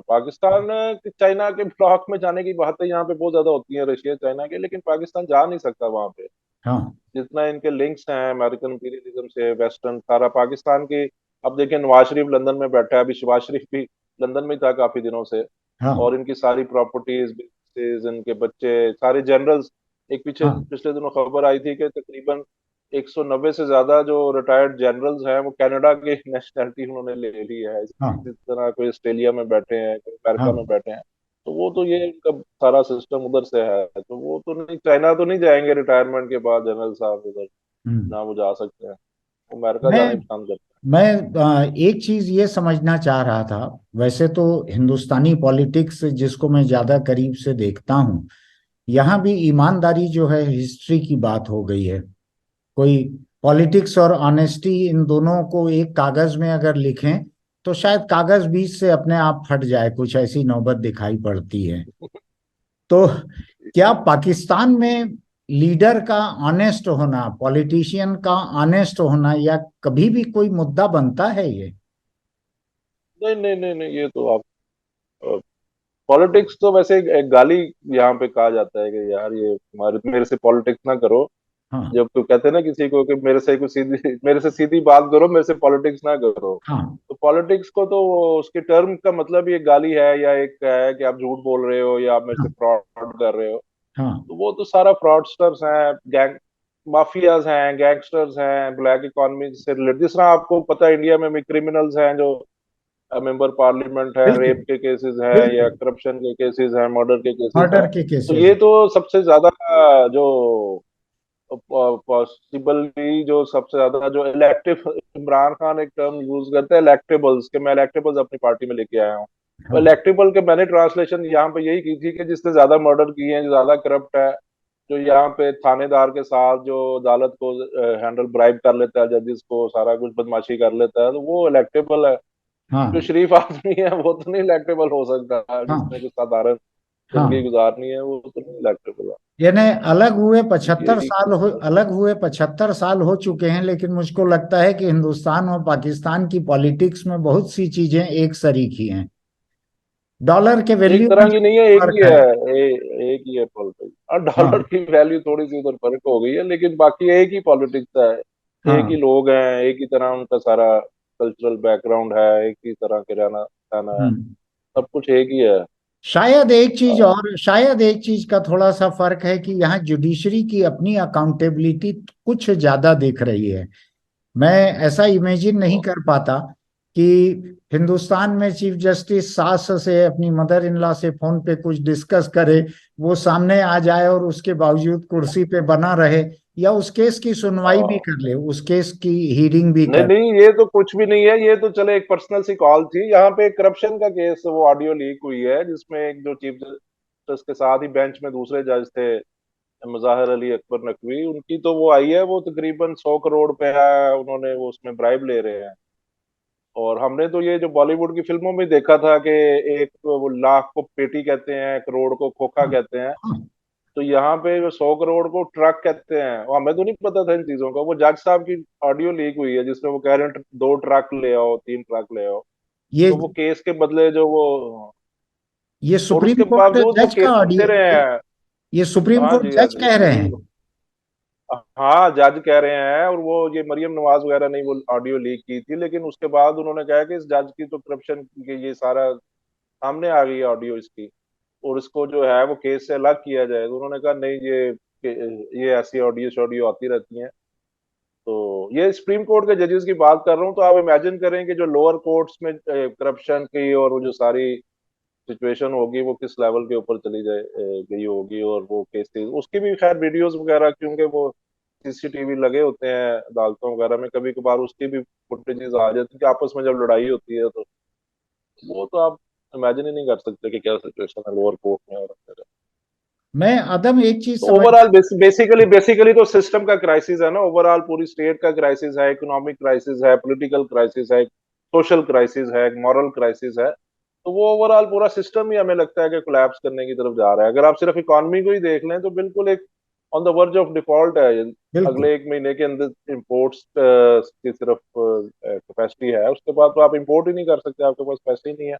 पाकिस्तान चाइना के ब्लॉक में जाने की बातें यहाँ पे बहुत ज्यादा होती है रशिया चाइना के, लेकिन पाकिस्तान जा नहीं सकता वहां पे। हाँ जितना इनके लिंक्स हैं अमेरिकन इंपीरियलिज्म से, वेस्टर्न सारा पाकिस्तान की। अब देखिए नवाज शरीफ लंदन में बैठा है, अभी शहबाज शरीफ भी लंदन में ही था काफी दिनों से। हाँ और इनकी सारी प्रॉपर्टीज, बिजनेसेस, इनके बच्चे सारे जनरल्स, एक पीछे हाँ पिछले दिनों खबर आई थी कि तकरीबन 190 से ज्यादा जो रिटायर्ड जनरल्स हैं वो कनाडा की नेशनैलिटी उन्होंने ले ली है। हाँ इसी तरह कोई ऑस्ट्रेलिया में बैठे हैं, कोई अमेरिका में हाँ। बैठे हैं। तो वो तो ये इनका सारा सिस्टम उधर से है, तो वो तो नहीं, चाइना तो नहीं जाएंगे रिटायरमेंट के बाद जनरल साहब उधर, हम्म। ना वो जा सकते हैं। वो अमेरिका मैं जाना ही पसंद करते मैं एक चीज ये समझना चाह रहा था। वैसे तो हिंदुस्तानी पॉलिटिक्स जिसको मैं ज्यादा करीब से देखता हूँ, यहाँ भी ईमानदारी जो है हिस्ट्री की बात हो गई है। कोई पॉलिटिक्स और ऑनेस्टी इन दोनों को एक कागज में अगर लिखें तो शायद कागज बीच से अपने आप फट जाए, कुछ ऐसी नौबत दिखाई पड़ती है। तो क्या पाकिस्तान में लीडर का ऑनेस्ट होना, पॉलिटिशियन का ऑनेस्ट होना, या कभी भी कोई मुद्दा बनता है ये? हैं। नहीं नहीं नहीं नहीं, ये तो आप पॉलिटिक्स तो वैसे एक गाली यहाँ पे कहा जाता है कि यार ये हमारे मेरे से पॉलिटिक्स ना करो। हाँ जब तो कहते हैं ना किसी को कि मेरे से सीधी बात करो, मेरे से पॉलिटिक्स ना करो। हाँ तो पॉलिटिक्स को तो उसके टर्म का मतलब ये गाली है, या एक है कि आप झूठ बोल रहे हो या आप मेरे से हाँ फ्रॉड कर रहे हो। हाँ तो वो तो सारा फ्रॉडस्टर्स हैं, गैंग माफियाज हैं, गैंगस्टर्स हैं, ब्लैक इकोनॉमी से रिलेटेड। जिस तरह आपको पता है इंडिया में भी क्रिमिनल्स हैं जो मेंबर पार्लियामेंट है, बिल्कुल रेप के केसेस हैं या बिल्कुल। करप्शन के केसेस हैं, मर्डर के केसेस हैं। मर्डर के तो केसेस। ये तो सबसे ज्यादा जो पॉसिबली जो सबसे ज्यादा जो इलेक्टिव, इमरान खान एक टर्म यूज करते हैं इलेक्टेबल्स के, मैं इलेक्टेबल्स अपनी पार्टी में लेके आया हूँ। तो हाँ इलेक्टेबल के मैंने ट्रांसलेशन यहाँ पे यही की थी कि जिसने ज्यादा मर्डर किए हैं, जो ज्यादा करप्ट है, जो यहाँ पे थानेदार के साथ जो अदालत को हैंडल ब्राइब कर लेता है, जजेस को सारा कुछ बदमाशी कर लेता है, तो वो इलेक्टेबल है। जो हाँ शरीफ आदमी है वो तो नहीं इलेक्टेबल हो सकता, जिसने हाँ कुछ साधारण जिंदगी हाँ। गुजारनी है वो तो नहीं इलेक्टेबल है। यानी यही अलग हुए 75 साल हो चुके हैं, लेकिन मुझको लगता है कि हिंदुस्तान और पाकिस्तान की पॉलिटिक्स में बहुत सी चीजें एक सरीकी हैं। डॉलर के एक वैल्यू में तरह की नहीं है, एक ही फर्क है। है। एक ही है पॉलिटिक्स। और डॉलर हाँ की वैल्यू थोड़ी सी उधर फर्क हो गई है, लेकिन बाकी एक ही पॉलिटिक्स है। एक ही हाँ। लोग हैं, एक ही तरह उनका सारा कल्चरल बैकग्राउंड है, एक ही तरह के रहना सहना है, हम्म। सब कुछ एक ही है। शायद एक चीज का थोड़ा सा फर्क है कि यहाँ जुडिशरी की अपनी अकाउंटेबिलिटी कुछ ज्यादा दिख रही है। मैं ऐसा इमेजिन नहीं कर पाता कि हिंदुस्तान में चीफ जस्टिस सास से, अपनी मदर इन लॉ से फोन पे कुछ डिस्कस करे, वो सामने आ जाए और उसके बावजूद कुर्सी पे बना रहे, या उस केस की सुनवाई भी हाँ। कर ले, उस केस की हीयरिंग भी नहीं कर। नहीं, ये तो कुछ भी नहीं है, ये तो चले एक पर्सनल सी कॉल थी। यहाँ पे करप्शन का केस, वो ऑडियो लीक हुई है जिसमें एक जो चीफ जस्टिस के साथ ही बेंच में दूसरे जज थे, मुजाहिर अली अकबर नकवी, उनकी तो वो आई है, वो तकरीबन 100 करोड़ पे है, उन्होंने वो उसमें ब्राइब ले रहे हैं। और हमने तो ये जो बॉलीवुड की फिल्मों में देखा था कि एक वो लाख को पेटी कहते हैं, करोड़ को खोखा हाँ कहते हैं। हाँ। तो यहाँ पे जो 100 करोड़ को ट्रक कहते हैं, और हमें तो नहीं पता था इन चीजों का। वो जज साहब की ऑडियो लीक हुई है जिसमें वो कह रहे हैं 2 ट्रक ले आओ, 3 ट्रक ले आओ। ये तो वो केस के बदले जो वो, ये और सुप्रीम उसके कोर्ट बावजूद वो जज का केस दे ऑडियो, रहे हैं। ये सुप्रीम हाँ कोर्ट जी, हाँ जज जी, कह रहे सुप्रीम। हैं। हाँ, जज कह रहे हैं। और वो ये मरियम नवाज वगैरह ने वो ऑडियो लीक की थी, लेकिन उसके बाद उन्होंने कहा कि इस जज की तो करप्शन की ये सारा सामने आ गई है ऑडियो इसकी, और इसको जो है वो केस से अलग किया जाए। तो उन्होंने कहा नहीं, ये ऐसी ऑडियो शॉडियो आती रहती हैं। तो ये सुप्रीम कोर्ट के जजेस की बात कर रहा हूँ। तो आप इमेजिन करें कि जो लोअर कोर्ट्स में करप्शन की और वो जो सारी सिचुएशन होगी वो किस लेवल के ऊपर चली गई होगी। और वो केसेस उसकी भी खैर वीडियोस वगैरह, क्योंकि वो सीसीटीवी लगे होते हैं अदालतों वगैरह में, कभी कभार उसकी भी फुटेजेस आ जाती है कि आपस में जब लड़ाई होती है। तो वो तो आप इमेजिन ही नहीं कर सकते कि क्या सिचुएशन है लोअर कोर्ट में और अंदर। मैं अदम एक चीज तो समझ। ओवरऑल बेसिकली बेसिकली तो सिस्टम का क्राइसिस है ना, ओवरऑल पूरी स्टेट का क्राइसिस है, इकोनॉमिक क्राइसिस है, पॉलिटिकल क्राइसिस है, सोशल क्राइसिस है, मॉरल क्राइसिस है। तो वो ओवरऑल पूरा सिस्टम ही हमें लगता है कि कोलैप्स करने की तरफ जा रहा है। अगर आप सिर्फ इकोनॉमी को ही देख लें तो बिल्कुल एक on the verge of default है। बिल्कुल। अगले 1 महीने के अंदर इम्पोर्ट्स की सिर्फ कैपेसिटी है, उसके बाद तो आप इम्पोर्ट ही नहीं कर सकते, आपके पास पैसे ही नहीं है।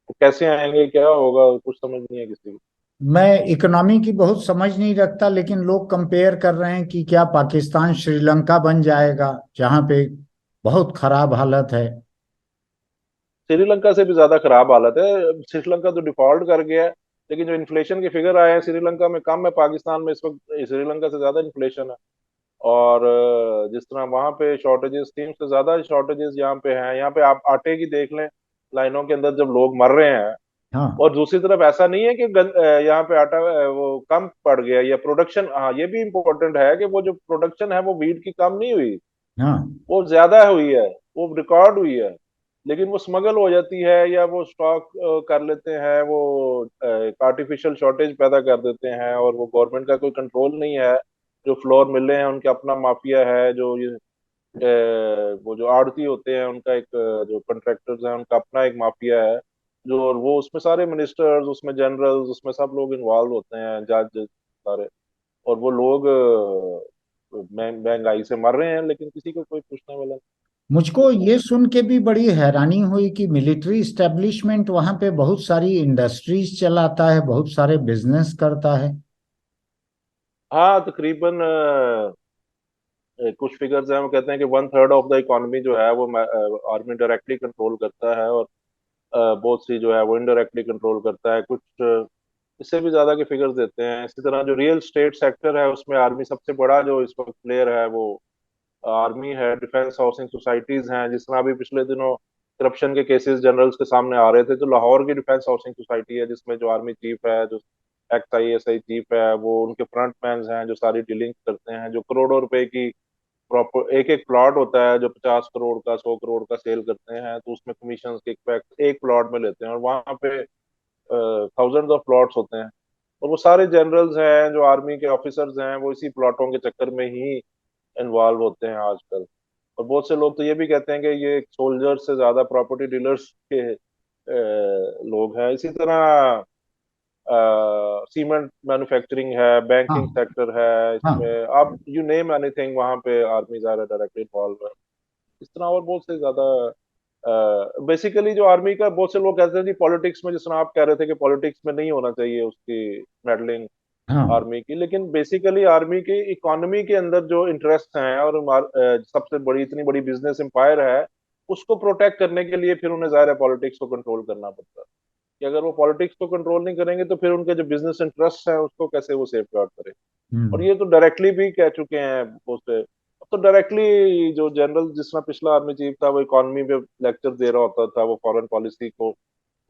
तो कैसे आएंगे, क्या होगा, कुछ समझ नहीं है किसी को। मैं इकोनॉमी की बहुत समझ नहीं रखता, लेकिन लोग कंपेयर कर रहे हैं कि क्या पाकिस्तान श्रीलंका बन जाएगा, जहां पे बहुत खराब हालत है। श्रीलंका से भी ज्यादा खराब हालत है। श्रीलंका तो डिफॉल्ट कर गया है, लेकिन जो इन्फ्लेशन के फिगर आए हैं श्रीलंका में कम है, पाकिस्तान में इस वक्त श्रीलंका से ज्यादा इन्फ्लेशन है। और जिस तरह वहां पे शॉर्टेजेस थी, उससे ज्यादा शॉर्टेजेस यहाँ पे हैं। यहाँ पे आप आटे की देख लें, लाइनों के अंदर जब लोग मर रहे हैं। हाँ और दूसरी तरफ ऐसा नहीं है कि यहाँ पे आटा वो कम पड़ गया या प्रोडक्शन, हाँ ये भी इम्पोर्टेंट है कि वो जो प्रोडक्शन है वो वीट की कम नहीं हुई, हाँ वो ज्यादा हुई है, वो रिकॉर्ड हुई है। लेकिन वो स्मगल हो जाती है या वो स्टॉक कर लेते हैं, वो आर्टिफिशियल शॉर्टेज पैदा कर देते हैं, और वो गवर्नमेंट का कोई कंट्रोल नहीं है। जो फ्लोर मिले हैं उनके अपना माफिया है, जो ये वो जो आड़ती होते हैं उनका एक जो कॉन्ट्रैक्टर्स हैं उनका अपना एक माफिया है। जो, और वो उसमें सारे मिनिस्टर्स, उसमें जनरल्स, उसमें सब लोग इन्वॉल्व होते हैं, जज सारे। और वो लोग महंगाई से मर रहे हैं, लेकिन किसी को कोई पूछने वाला मुझको नहीं। ये सुन के भी बड़ी हैरानी हुई कि मिलिट्री इस्टेब्लिशमेंट वहां पे बहुत सारी इंडस्ट्रीज चलाता है, बहुत सारे बिजनेस करता है। हाँ, तकरीबन कुछ फिगर्स हैं, वो कहते हैं कि 1/3 ऑफ द इकोनॉमी जो है वो आर्मी डायरेक्टली कंट्रोल करता है, और बहुत सी जो है वो इनडायरेक्टली कंट्रोल करता है। कुछ इससे भी ज्यादा के फिगर्स देते हैं। इसी तरह जो रियल स्टेट सेक्टर है उसमें आर्मी सबसे बड़ा जो इस वक्त प्लेयर है, वो आर्मी है। डिफेंस हाउसिंग सोसाइटीज हैं, जिस तरह अभी पिछले दिनों करप्शन के केसेस जनरल्स के सामने आ रहे थे, तो लाहौर की डिफेंस हाउसिंग सोसाइटी है जिसमें जो आर्मी चीफ है, जो एक्स IAS चीफ है, वो उनके फ्रंट मैन हैं जो सारी डीलिंग करते हैं, जो करोड़ों रुपए की प्रॉपर एक एक प्लॉट होता है जो 50 करोड़ का, 100 करोड़ का सेल करते हैं, तो उसमें कमीशन एक प्लॉट में लेते हैं। और वहां पे थाउजेंड्स ऑफ प्लॉट्स होते हैं। और वो सारे जनरल्स हैं जो आर्मी के ऑफिसर्स हैं, वो इसी प्लॉटों के चक्कर में ही इन्वॉल्व होते हैं आजकल। और बहुत से लोग तो ये भी कहते हैं कि ये सोल्जर्स से ज्यादा प्रॉपर्टी डीलर्स के लोग हैं। इसी तरह सीमेंट मैन्युफैक्चरिंग है, बैंकिंग हाँ सेक्टर है, हाँ। इसमें आप यू नेम एनीथिंग, वहां पे आर्मी ज्यादा डायरेक्टली इन्वॉल्व है। इस तरह और बहुत से ज्यादा बेसिकली जो आर्मी का, बहुत से लोग कहते हैं जी पॉलिटिक्स में, जिस तरह आप कह रहे थे कि पॉलिटिक्स में नहीं होना चाहिए उसकी मेडलिंग हाँ। आर्मी की, लेकिन बेसिकली आर्मी की इकोनॉमी के अंदर जो इंटरेस्ट हैं और सबसे बड़ी इतनी बड़ी बिजनेस एम्पायर है, उसको प्रोटेक्ट करने के लिए फिर उन्हें जाहिर है पॉलिटिक्स को कंट्रोल करना पड़ता है। कि अगर वो पॉलिटिक्स को कंट्रोल नहीं करेंगे तो फिर उनके जो बिजनेस इंटरेस्ट हैं उसको कैसे वो सेफ गार्ड करें। और हम्म। ये तो डायरेक्टली भी कह चुके हैं बहुत से। अब तो डायरेक्टली जो जनरल, जिस तरह पिछला आर्मी चीफ था, वो इकोनॉमी पे लेक्चर दे रहा होता था, वो फॉरेन पॉलिसी को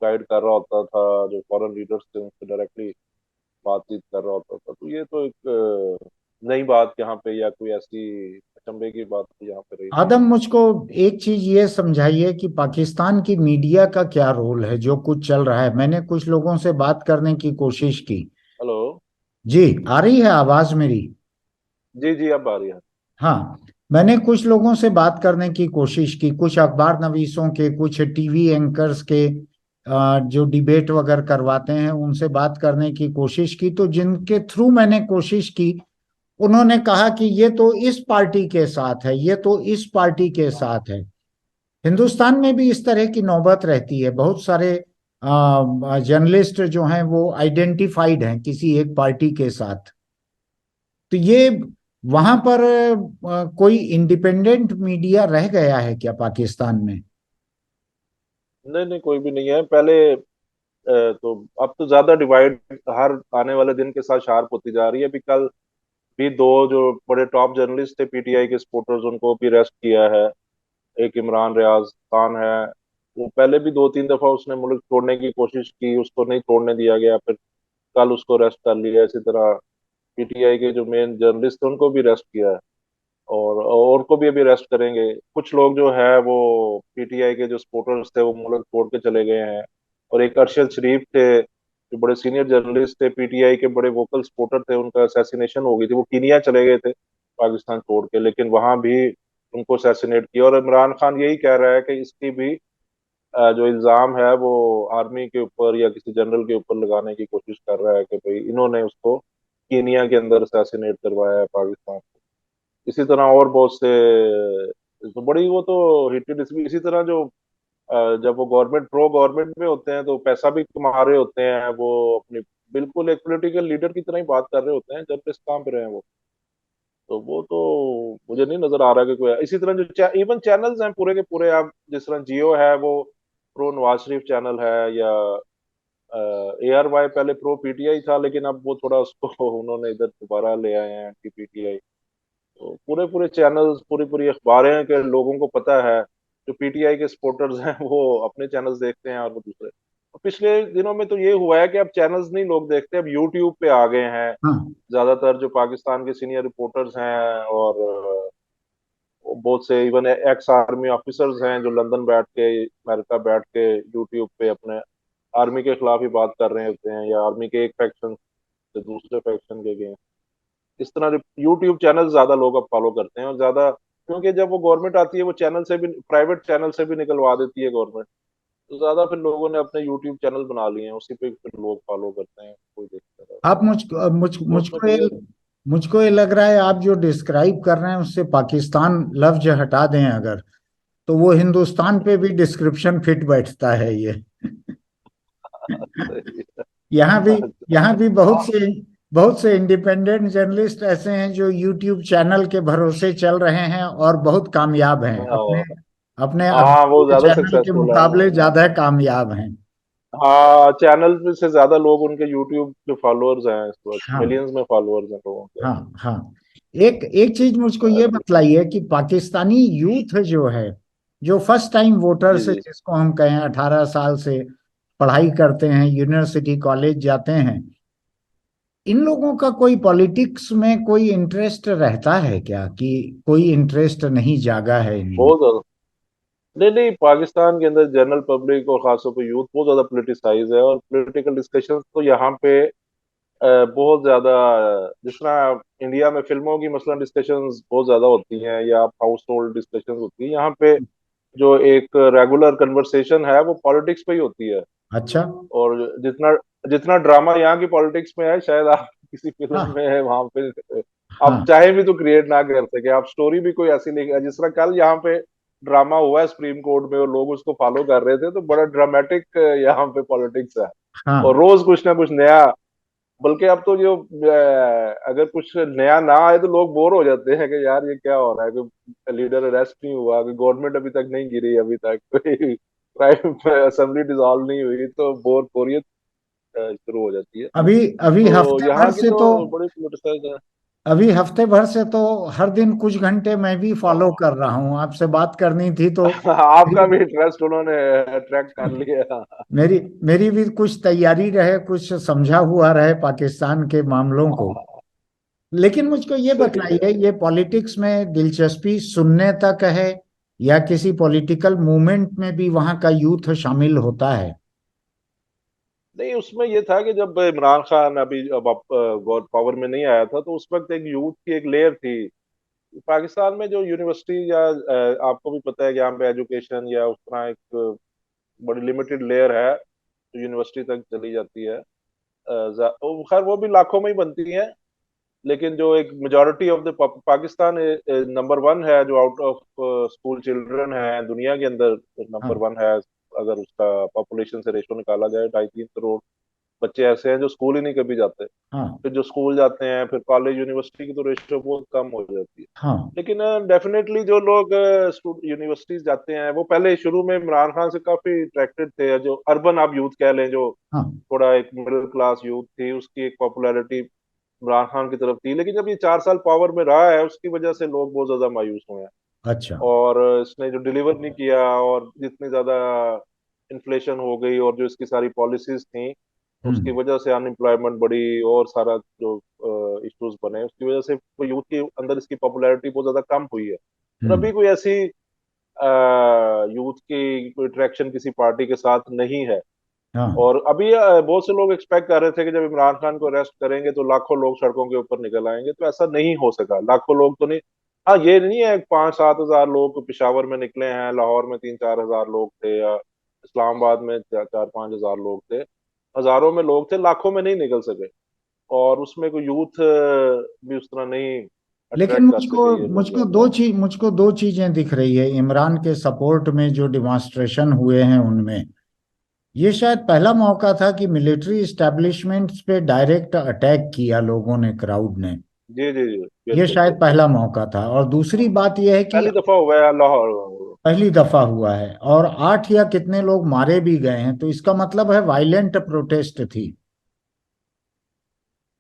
गाइड कर रहा होता था, जो फॉरेन लीडर्स थे उनसे डायरेक्टली बातचीत कर रहा होता था। तो ये तो एक नई बात यहाँ पे, या कोई ऐसी अचंभे की बात तो यहाँ पे रही नहीं। आदम, मुझको एक चीज ये समझाइए कि पाकिस्तान की मीडिया का क्या रोल है जो कुछ चल रहा है। मैंने कुछ लोगों से बात करने की कोशिश की। हेलो। जी, आ रही है आवाज मेरी? जी जी, अब आ रही है। हाँ। मैंने कुछ लोगों से बात करने की कोशिश की, कुछ अखबार नवीसों के, कुछ टीवी एंकर्स के, जो डिबेट वगैरह करवाते हैं, उनसे बात करने की कोशिश की। तो जिनके थ्रू मैंने कोशिश की, उन्होंने कहा कि ये तो इस पार्टी के साथ है, ये तो इस पार्टी के साथ है। हिंदुस्तान में भी इस तरह की नौबत रहती है। बहुत सारे जर्नलिस्ट जो हैं वो आइडेंटिफाइड हैं किसी एक पार्टी के साथ। तो ये वहां पर कोई इंडिपेंडेंट मीडिया रह गया है क्या पाकिस्तान में? नहीं नहीं, कोई भी नहीं है। पहले तो अब तो ज्यादा डिवाइड हर आने वाले दिन के साथ शार्प होती जा रही है। अभी कल भी दो जो बड़े टॉप जर्नलिस्ट थे पीटीआई के सपोर्टर्स, उनको भी अरेस्ट किया है। एक इमरान रियाज खान है, वो पहले भी दो तीन दफा उसने मुल्क छोड़ने की कोशिश की, उसको नहीं छोड़ने दिया गया, फिर कल उसको अरेस्ट कर लिया। इसी तरह पीटीआई के जो मेन जर्नलिस्ट थे उनको भी अरेस्ट किया है, और को भी अभी अरेस्ट करेंगे। कुछ लोग जो है वो पीटीआई के जो सपोर्टर्स थे वो मुल्क छोड़ के चले गए हैं। और एक अरशद शरीफ थे, जो बड़े सीनियर जर्नलिस्ट थे, पीटीआई के बड़े वोकल सपोर्टर थे, उनका असैसिनेशन हो गई थी, वो कीनिया चले गए थे पाकिस्तान छोड़ के, लेकिन वहां भी उनको असैसिनेट किया। और इमरान खान यही कह रहा है कि इसकी भी जो इल्जाम है वो आर्मी के ऊपर या किसी जनरल के ऊपर लगाने की कोशिश कर रहा है कि भाई इन्होंने उसको कीनिया के अंदर असैसिनेट करवाया है पाकिस्तान। इसी तरह और बहुत से, तो बड़ी वो तो हिटेड इसी तरह जो जब वो गवर्नमेंट प्रो गवर्नमेंट में होते हैं तो पैसा भी कमा रहे होते हैं, वो अपनी बिल्कुल एक पॉलिटिकल लीडर की तरह ही बात कर रहे होते हैं जब इस काम पे रहे हैं वो। तो वो तो मुझे नहीं नजर आ रहा कि कोई, इसी तरह जो इवन चैनल्स हैं पूरे के पूरे, आप जिस तरह जियो है वो प्रो नवाज शरीफ चैनल है, या ARY पहले प्रो पीटीआई था, लेकिन अब वो थोड़ा उसको उन्होंने इधर दोबारा ले आए हैं एंटी पीटीआई। तो पूरे पूरे चैनल्स, पूरी पूरी अखबारें के लोगों को पता है, जो पीटीआई के सपोर्टर्स हैं वो अपने चैनल्स देखते हैं और वो दूसरे। तो पिछले दिनों में तो ये हुआ है कि अब चैनल्स नहीं लोग देखते, अब यूट्यूब पे आ गए हैं हाँ। ज्यादातर जो पाकिस्तान के सीनियर रिपोर्टर्स हैं। और बहुत से इवन एक्स आर्मी ऑफिसर्स हैं जो लंदन बैठ के, अमेरिका बैठ के यूट्यूब पे अपने आर्मी के खिलाफ ही बात कर रहे होते हैं, या आर्मी के एक फैक्शन से दूसरे फैक्शन के अगेंस्ट। इस तरह यूट्यूब चैनल ज्यादा लोग अब फॉलो करते हैं, और ज्यादा क्योंकि जब वो गवर्नमेंट आती है वो चैनल से भी, प्राइवेट चैनल से भी निकलवा देती है गवर्नमेंट। तो ज्यादा फिर लोगों ने अपने यूट्यूब चैनल बना लिए हैं, उसी पे फिर लोग फॉलो करते हैं, कोई देखता है। आप उसमें मुझको भी ये है। मुझको ये लग रहा है, आप जो डिस्क्राइब कर रहे हैं उससे पाकिस्तान लफ्ज हटा दें अगर, तो वो हिंदुस्तान पे भी डिस्क्रिप्शन फिट बैठता है ये। सही है। यहाँ भी अच्छा। यहाँ भी बहुत से इंडिपेंडेंट जर्नलिस्ट ऐसे हैं जो यूट्यूब चैनल के भरोसे चल रहे हैं और बहुत कामयाब हैं, अपने हाँ अपने हाँ, वो अखबार ज्यादा चैनल के सक्सेसफुल है। मुकाबले ज्यादा कामयाब हैं। हाँ, चैनल से ज्यादा लोग उनके यूट्यूब जो फॉलोअर्स हैं इस वक्त हाँ। मिलियंस में फॉलोअर्स हैं लोगों के। हाँ। हाँ। एक एक चीज मुझको ये ऐसे। बतलाइए कि पाकिस्तानी यूथ जो है, जो फर्स्ट टाइम जी वोटर्स है, जी। जिसको हम कहें 18 साल से पढ़ाई करते हैं, यूनिवर्सिटी कॉलेज जाते हैं, इन लोगों का कोई पॉलिटिक्स में कोई इंटरेस्ट रहता है क्या, कि कोई इंटरेस्ट नहीं जागा है इनमें? बहुत ज्यादा। नहीं नहीं, पाकिस्तान के अंदर जनरल पब्लिक और खासतौर पर यूथ बहुत ज्यादा पोलिटिसाइज है, और पॉलिटिकल डिस्कशन तो यहाँ पे बहुत ज्यादा, जिस तरह इंडिया में फिल्मों की मसलन डिस्कशंस बहुत ज्यादा होती हैं, या हाउस होल्ड डिस्कशंस होती है, यहाँ पे जो एक रेगुलर कन्वर्सेशन है वो पॉलिटिक्स पे ही होती है। अच्छा। और जितना जितना ड्रामा यहाँ की पॉलिटिक्स में है, शायद आप किसी फिल्म हाँ। में है वहां पे आप हाँ। चाहे भी तो क्रिएट ना कर सके। आप स्टोरी भी कोई ऐसी नहीं, जिस तरह कल यहाँ पे ड्रामा हुआ है सुप्रीम कोर्ट में और लोग उसको फॉलो कर रहे थे, तो बड़ा ड्रामेटिक यहाँ पे पॉलिटिक्स है। और हाँ। रोज कुछ ना कुछ नया। बल्कि अब तो जो अगर कुछ नया ना आए तो लोग बोर हो जाते हैं कि यार ये क्या हो रहा है, कोई लीडर अरेस्ट नहीं हुआ, कोई गवर्नमेंट अभी तक नहीं गिरी, अभी तक कोई प्राइम असेंबली डिसॉल्व नहीं हुई, तो बोरियत शुरू हो जाती है। अभी अभी तो हफ्ते भर यहाँ की से तो तो बड़ी पोलिटिसाइज है। अभी हफ्ते भर से तो हर दिन कुछ घंटे मैं भी फॉलो कर रहा हूँ। आपसे बात करनी थी तो आपका भी इंटरेस्ट उन्होंने अट्रैक्ट कर लिया। मेरी मेरी भी कुछ तैयारी रहे, कुछ समझा हुआ रहे पाकिस्तान के मामलों को। लेकिन मुझको ये सही है। बताइए, ये पॉलिटिक्स में दिलचस्पी सुनने तक है या किसी पॉलिटिकल मूवमेंट में भी वहां का यूथ शामिल होता है? नहीं, उसमें ये था कि जब इमरान खान अभी अब गौर पावर में नहीं आया था, तो उस वक्त एक यूथ की एक लेयर थी पाकिस्तान में, जो यूनिवर्सिटी या आपको भी पता है कि यहाँ पे एजुकेशन या उस तरह एक बड़ी लिमिटेड लेयर है जो यूनिवर्सिटी तक चली जाती है। खैर वो भी लाखों में ही बनती है, लेकिन जो एक majority of the Pakistan number 1 है जो आउट ऑफ स्कूल चिल्ड्रन है दुनिया के अंदर, नंबर हाँ। 1 है। अगर उसका पॉपुलेशन से रेशो निकाला जाए, 2.5-3 करोड़ बच्चे ऐसे हैं जो स्कूल ही नहीं कभी जाते। हाँ। फिर जो स्कूल जाते हैं, फिर कॉलेज यूनिवर्सिटी की तो रेशो बहुत कम हो जाती है। हाँ। लेकिन डेफिनेटली जो लोग यूनिवर्सिटीज जाते हैं, वो पहले शुरू में इमरान खान से काफी अट्रैक्टेड थे। जो अर्बन आप यूथ कह लें, जो हाँ। थोड़ा एक मिडिल क्लास यूथ थी, उसकी एक पॉपुलैरिटी इमरान खान की तरफ थी। लेकिन जब ये 4 साल पावर में रहा है, उसकी वजह से लोग बहुत ज्यादा मायूस हुए हैं। अच्छा। और इसने जो डिलीवर नहीं किया, और जितनी ज्यादा इन्फ्लेशन हो गई, और जो इसकी सारी पॉलिसीज थी, उसकी हम्म। वजह से अनएम्प्लॉयमेंट बढ़ी, और सारा जो इश्यूज बने, उसकी वजह से यूथ के अंदर इसकी पॉपुलैरिटी बहुत ज्यादा कम हुई है। और हम्म। अभी कोई ऐसी यूथ की कोई अट्रैक्शन किसी पार्टी के साथ नहीं है। हाँ। और अभी बहुत से लोग एक्सपेक्ट कर रहे थे कि जब इमरान खान को अरेस्ट करेंगे तो लाखों लोग सड़कों के ऊपर निकल आएंगे, तो ऐसा नहीं हो सका। लाखों लोग तो नहीं। हाँ, ये नहीं है 5-7 हजार लोग पेशावर में निकले हैं, लाहौर में 3-4 हजार लोग थे, या इस्लामाबाद में 4-5 हजार लोग थे। हजारों में लोग थे, लाखों में नहीं निकल सके। और उसमें कोई यूथ भी उस तरह नहीं लेकिन अट्रैक्ट कर सके ये लोग ज्यादा। मुझको दो चीजें दिख रही है इमरान के सपोर्ट में। जो डिमॉन्स्ट्रेशन हुए हैं उनमें ये शायद पहला मौका था कि मिलिट्री इस्टेब्लिशमेंट्स पे डायरेक्ट अटैक किया लोगों ने, क्राउड ने। जी जी जी, ये बिल्कुल शायद बिल्कुल। पहला मौका था। और दूसरी बात यह है कि पहली दफा हुआ है लाहौर। पहली दफा हुआ है और 8 या कितने लोग मारे भी गए हैं, तो इसका मतलब है वायलेंट प्रोटेस्ट थी।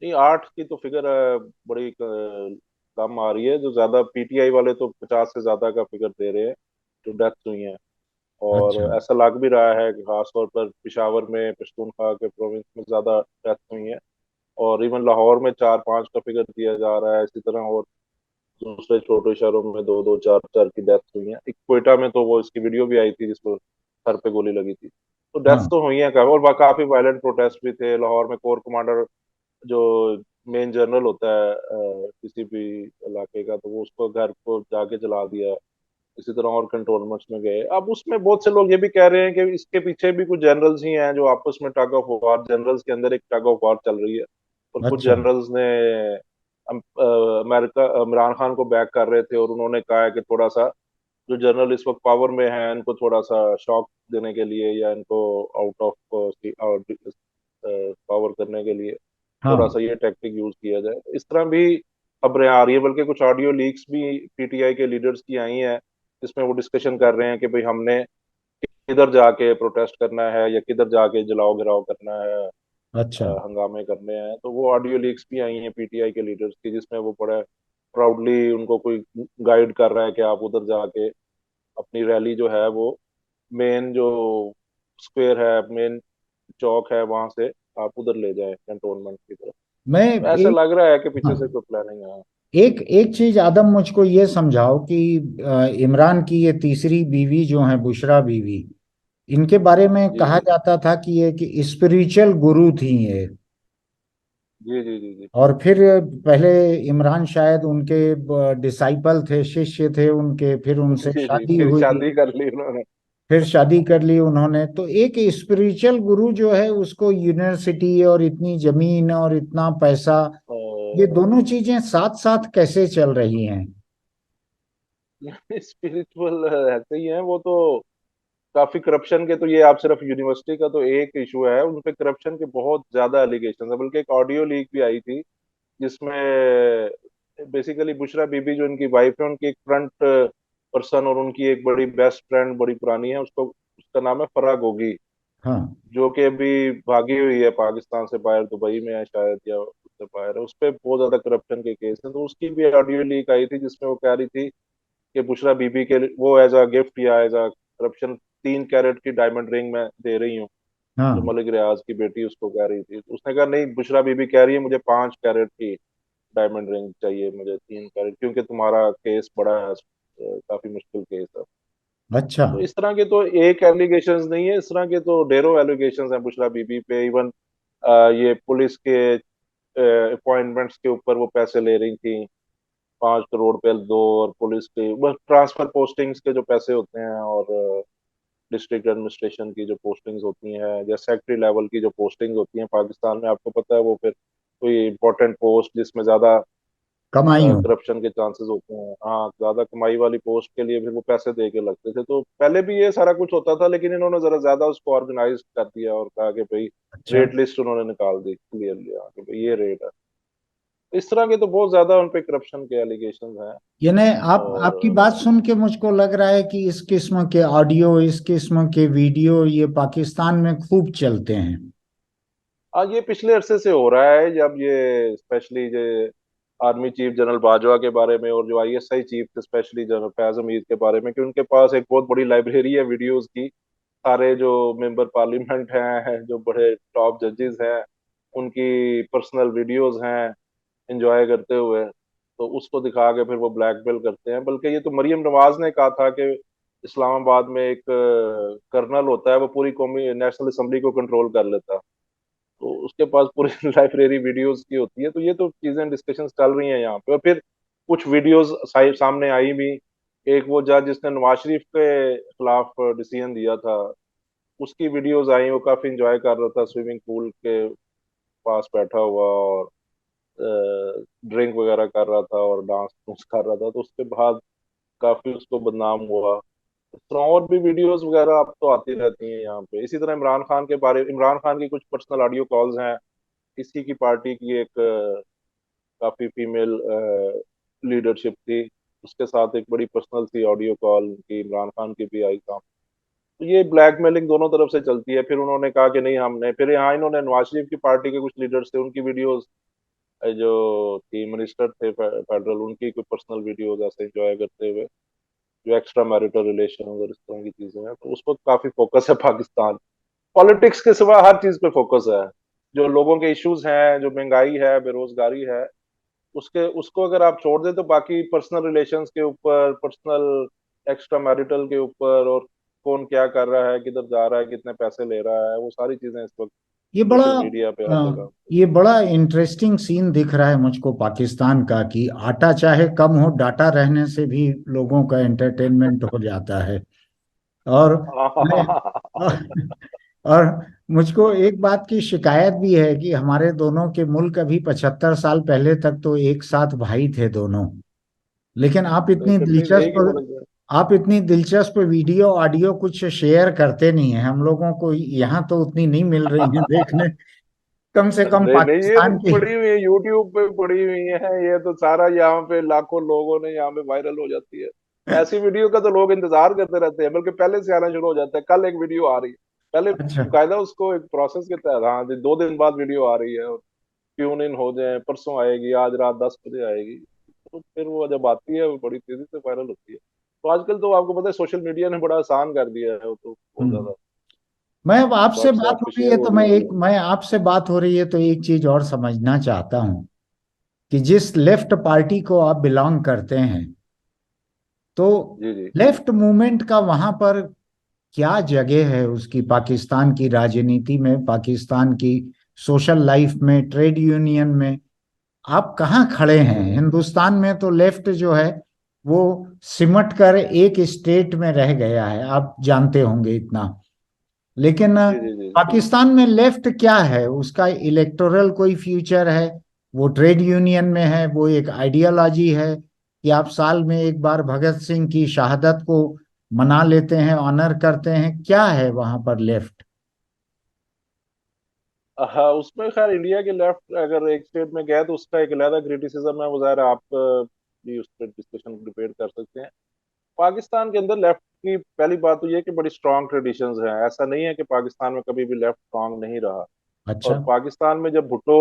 नहीं, 8 की तो फिगर बड़ी कम आ रही है। जो ज्यादा पीटीआई वाले तो 50 से ज्यादा का फिगर दे रहे हैं जो डेथ हुई हैं। और अच्छा। ऐसा लग भी रहा है कि खासतौर पर पेशावर में, पश्तूनख्वा के प्रोविंस में ज्यादा डेथ हुई हैं। और इवन लाहौर में 4-5 का फिगर दिया जा रहा है, इसी तरह। और दूसरे छोटे शहरों में 2-2, 4-4 की डेथ हुई हैं। एक क्वेटा में तो वो इसकी वीडियो भी आई थी जिसको सर पे गोली लगी थी। तो डेथ्स हाँ। तो हुई हैं काफी, और काफी वायलेंट प्रोटेस्ट भी थे लाहौर में। कोर कमांडर जो मेन जनरल होता है किसी भी इलाके का, तो वो उसको घर को जाके जला दिया। इसी तरह और कंटोनमेंट्स में गए। अब उसमें बहुत से लोग ये भी कह रहे हैं कि इसके पीछे भी कुछ जनरल्स ही हैं जो आपस में टग ऑफ वार, जनरल्स के अंदर एक टग ऑफ वार चल रही है। और कुछ अच्छा। जनरल्स ने अमेरिका इमरान खान को बैक कर रहे थे, और उन्होंने कहा है कि थोड़ा सा जो जनरल इस वक्त पावर में है, इनको थोड़ा सा शॉक देने के लिए, या इनको आउट ऑफ पावर करने के लिए थोड़ा हाँ। सा ये टैक्टिक यूज किया जाए। इस तरह भी खबरें आ रही है। बल्कि कुछ ऑडियो लीक्स भी पीटीआई के लीडर्स की आई हैं, जिसमें वो डिस्कशन कर रहे हैं कि भाई हमने किधर जाके प्रोटेस्ट करना है, या किधर जाके जलाओ घिराओ करना है, अच्छा। हंगामे करने हैं। तो वो ऑडियो लीक्स भी आई हैं पीटीआई के लीडर्स की, जिसमें वो बड़ा प्राउडली उनको कोई गाइड कर रहा है कि आप उधर जाके अपनी रैली जो है वो मेन जो स्क्वायर है, मेन चौक है, वहां से आप उधर ले जाएं कैंटोनमेंट की तरफ। मैं तो ऐसा एक लग रहा है कि हाँ, पीछे से कोई प्लानिंग है। एक एक चीज आदम मुझको ये समझाओ कि इमरान की ये तीसरी बीवी जो है बुशरा बीवी, इनके बारे में जी कहा जी जाता था कि ये कि स्पिरिचुअल गुरु थी ये। जी जी जी जी। और फिर पहले इमरान शायद उनके डिसाइपल थे, शिष्य थे उनके, फिर उनसे जी जी, शादी फिर हुई। शादी कर ली उन्होंने। फिर शादी कर ली उन्होंने। तो एक स्पिरिचुअल गुरु जो है उसको यूनिवर्सिटी और इतनी जमीन और इतना पैसा, ये दोनों चीजें साथ साथ कैसे चल रही हैं? स्पिरिचुअल ऐसे ही है वो तो। काफी करप्शन के तो, ये आप सिर्फ यूनिवर्सिटी का तो एक इशू है, उन पे करप्शन के बहुत ज्यादा एलिगेशन है। बल्कि एक ऑडियो लीक भी आई थी जिसमें बेसिकली बुशरा बीबी जो इनकी वाइफ है, उनकी एक फ्रंट पर्सन और उनकी एक बड़ी बेस्ट फ्रेंड बड़ी पुरानी है, उसको, उसका नाम है फराह गोगी, हाँ जो कि अभी भागी हुई है पाकिस्तान से बाहर, दुबई में है शायद या उससे बाहर है। उस पर बहुत ज्यादा करप्शन के केस हैं, तो उसकी भी ऑडियो लीक आई थी जिसमें वो कह रही थी कि बुशरा बीबी के वो एज अ गिफ्ट या एज अ करप्शन 3 कैरेट की डायमंड रिंग मैं दे रही हूँ। जो हाँ। मलिक रियाज की बेटी उसको कह रही थी, तो उसने कहा नहीं, बुशरा बीबी कह रही है मुझे 5 कैरेट की डायमंड रिंग चाहिए, मुझे 3 कैरेट, क्योंकि तुम्हारा केस बड़ा है, काफी मुश्किल केस है। अच्छा। तो इस तरह के तो एक एलिगेशंस नहीं है, इस तरह के तो ढेरों एलिगेशंस हैं बुशरा बीबी पे। इवन ये पुलिस के अपॉइंटमेंट्स के ऊपर वो पैसे ले रही थी, 5 करोड़ पे दो, और पुलिस के बस ट्रांसफर पोस्टिंग्स के जो पैसे होते हैं, और डिस्ट्रिक्ट एडमिनिस्ट्रेशन की जो पोस्टिंग्स होती हैं या सेक्रेटरी लेवल की जो पोस्टिंग्स होती हैं पाकिस्तान में, आपको पता है वो फिर कोई इंपॉर्टेंट पोस्ट जिसमें ज्यादा कमाई हो। करप्शन के चांसेस होते हैं, हाँ, ज्यादा कमाई वाली पोस्ट के लिए फिर वो पैसे दे के लगते थे। तो पहले भी ये सारा कुछ होता था, लेकिन इन्होंने जरा ज्यादा उसको ऑर्गेनाइज कर दिया और कहा कि भाई अच्छा। रेट लिस्ट उन्होंने निकाल दी क्लियरली, हाँ, कि भाई ये रेट है। इस तरह के तो बहुत ज्यादा उन पे करप्शन के एलिगेशन हैं। यानी आप आपकी और बात सुन के मुझको लग रहा है कि इस किस्म के ऑडियो, इस किस्म के वीडियो ये पाकिस्तान में खूब चलते हैं। ये पिछले अरसे से हो रहा है, जब ये स्पेशली जो आर्मी चीफ जनरल बाजवा के बारे में और जो आईएसआई चीफ थे स्पेशली जनरल फैज हमीद के बारे में, कि उनके पास एक बहुत बड़ी लाइब्रेरी है वीडियोस की, सारे जो मेंबर पार्लियामेंट हैं, जो बड़े टॉप जजेस हैं, उनकी पर्सनल वीडियोस हैं एंजॉय करते हुए, तो उसको दिखा के फिर वो ब्लैकमेल करते हैं। बल्कि ये तो मरियम नवाज ने कहा था कि इस्लामाबाद में एक कर्नल होता है, वो पूरी कौमी नेशनल असम्बली को कंट्रोल कर लेता है, तो उसके पास पूरी लाइब्रेरी वीडियोस की होती है। तो ये तो चीजें डिस्कशन चल रही हैं यहाँ पे। और फिर कुछ वीडियोस सामने आई भी। एक वो जज जिसने नवाज शरीफ के खिलाफ डिसीजन दिया था, उसकी वीडियोस आई, वो काफी इंजॉय कर रहा था स्विमिंग पूल के पास बैठा हुआ, और ड्रिंक वगैरह कर रहा था और डांस कर रहा था, तो उसके बाद काफी उसको बदनाम हुआ। इस तरह और भी वीडियोस वगैरह अब तो आती रहती हैं यहाँ पे। इसी तरह इमरान खान की कुछ पर्सनल ऑडियो कॉल्स हैं, इसी की पार्टी की एक काफी फीमेल लीडरशिप थी, उसके साथ एक बड़ी पर्सनल सी ऑडियो कॉल की इमरान खान की भी आई था। तो ये ब्लैकमेलिंग दोनों तरफ से चलती है। फिर उन्होंने कहा कि नहीं हमने, फिर यहाँ इन्होंने नवाज शरीफ की पार्टी के कुछ लीडर्स थे उनकी वीडियोस, जो थी मिनिस्टर थे फेडरल, उनकी कोई पर्सनल वीडियोस ऐसे एंजॉय करते हुए, जो एक्स्ट्रा मैरिटल रिलेशन और इस तरह की चीजें हैं। तो उस पर काफी फोकस है पाकिस्तान, पॉलिटिक्स के सिवा हर चीज पे फोकस है। जो लोगों के इश्यूज हैं, जो महंगाई है, बेरोजगारी है, उसके उसको अगर आप छोड़ दें, तो बाकी पर्सनल रिलेशंस के ऊपर, पर्सनल एक्स्ट्रा मैरिटल के ऊपर, और कौन क्या कर रहा है, किधर जा रहा है, कितने पैसे ले रहा है, वो सारी चीजें इस वक्त ये बड़ा सोशल मीडिया पे हर जगह। ये बड़ा इंटरेस्टिंग सीन दिख रहा है मुझको पाकिस्तान का, कि आटा चाहे कम हो, डाटा रहने से भी लोगों का एंटरटेनमेंट हो जाता है। और मैं और मुझको एक बात की शिकायत भी है कि हमारे दोनों के मुल्क अभी 75 साल पहले तक तो एक साथ भाई थे दोनों। लेकिन फिर भी एक ही मुल्क है। आप इतनी दिलचस्प वीडियो ऑडियो कुछ शेयर करते नहीं हैं, हम लोगों को यहाँ तो उतनी नहीं मिल रही है देखने। कम से कम नहीं नहीं, ये तो पाकिस्तान की। पड़ी हुई है यूट्यूब पे, पड़ी हुई है, ये तो सारा यहाँ पे लाखों लोगों ने यहाँ पे वायरल हो जाती है। ऐसी वीडियो का तो लोग इंतजार करते रहते हैं, बल्कि पहले से आना शुरू हो जाता है, कल एक वीडियो आ रही है, पहले अच्छा। बाकायदा उसको एक प्रोसेस के तहत, हाँ जी, 2 दिन बाद वीडियो आ रही है, और ट्यून इन हो जाए, परसों आएगी, आज रात 10 बजे आएगी, तो फिर वो जब आती है वो बड़ी तेजी से वायरल होती है। तो आजकल तो आपको पता है सोशल मीडिया ने बड़ा आसान कर दिया है वो तो बहुत हम्म। ज्यादा। मैं अब आपसे बात व्हाट्सएप हो पे रही शेयर है हो तो रही होती है। मैं आपसे बात हो रही है तो एक चीज और समझना चाहता हूँ, कि जिस लेफ्ट पार्टी को आप बिलोंग करते हैं, तो जी जी। लेफ्ट मूवमेंट का वहां पर क्या जगह है उसकी पाकिस्तान की राजनीति में, पाकिस्तान की सोशल लाइफ में, ट्रेड यूनियन में? आप कहाँ खड़े हैं? हिंदुस्तान में तो लेफ्ट जो है वो सिमट कर एक स्टेट में रह गया है, आप जानते होंगे इतना। लेकिन जी जी जी जी। पाकिस्तान में लेफ्ट क्या है? उसका इलेक्टोरल कोई फ्यूचर है? वो ट्रेड यूनियन में है, वो एक आइडियोलॉजी है, कि आप साल में एक बार भगत सिंह की शहादत को मना लेते हैं, ऑनर करते हैं? क्या है वहां पर लेफ्ट? हाँ, उसमें खैर इंडिया के लेफ्ट अगर एक स्टेट में गया तो उसका एक अलग क्रिटिसिज्म है, वो ज़ाहिर है आप भी उस पर डिस्कशन डिबेट कर सकते हैं। पाकिस्तान के अंदर लेफ्ट की पहली बात तो ये है कि बड़ी स्ट्रांग ट्रेडिशंस हैं। ऐसा नहीं है कि पाकिस्तान में कभी भी लेफ्ट स्ट्रांग नहीं रहा। अच्छा। और पाकिस्तान में जब भुट्टो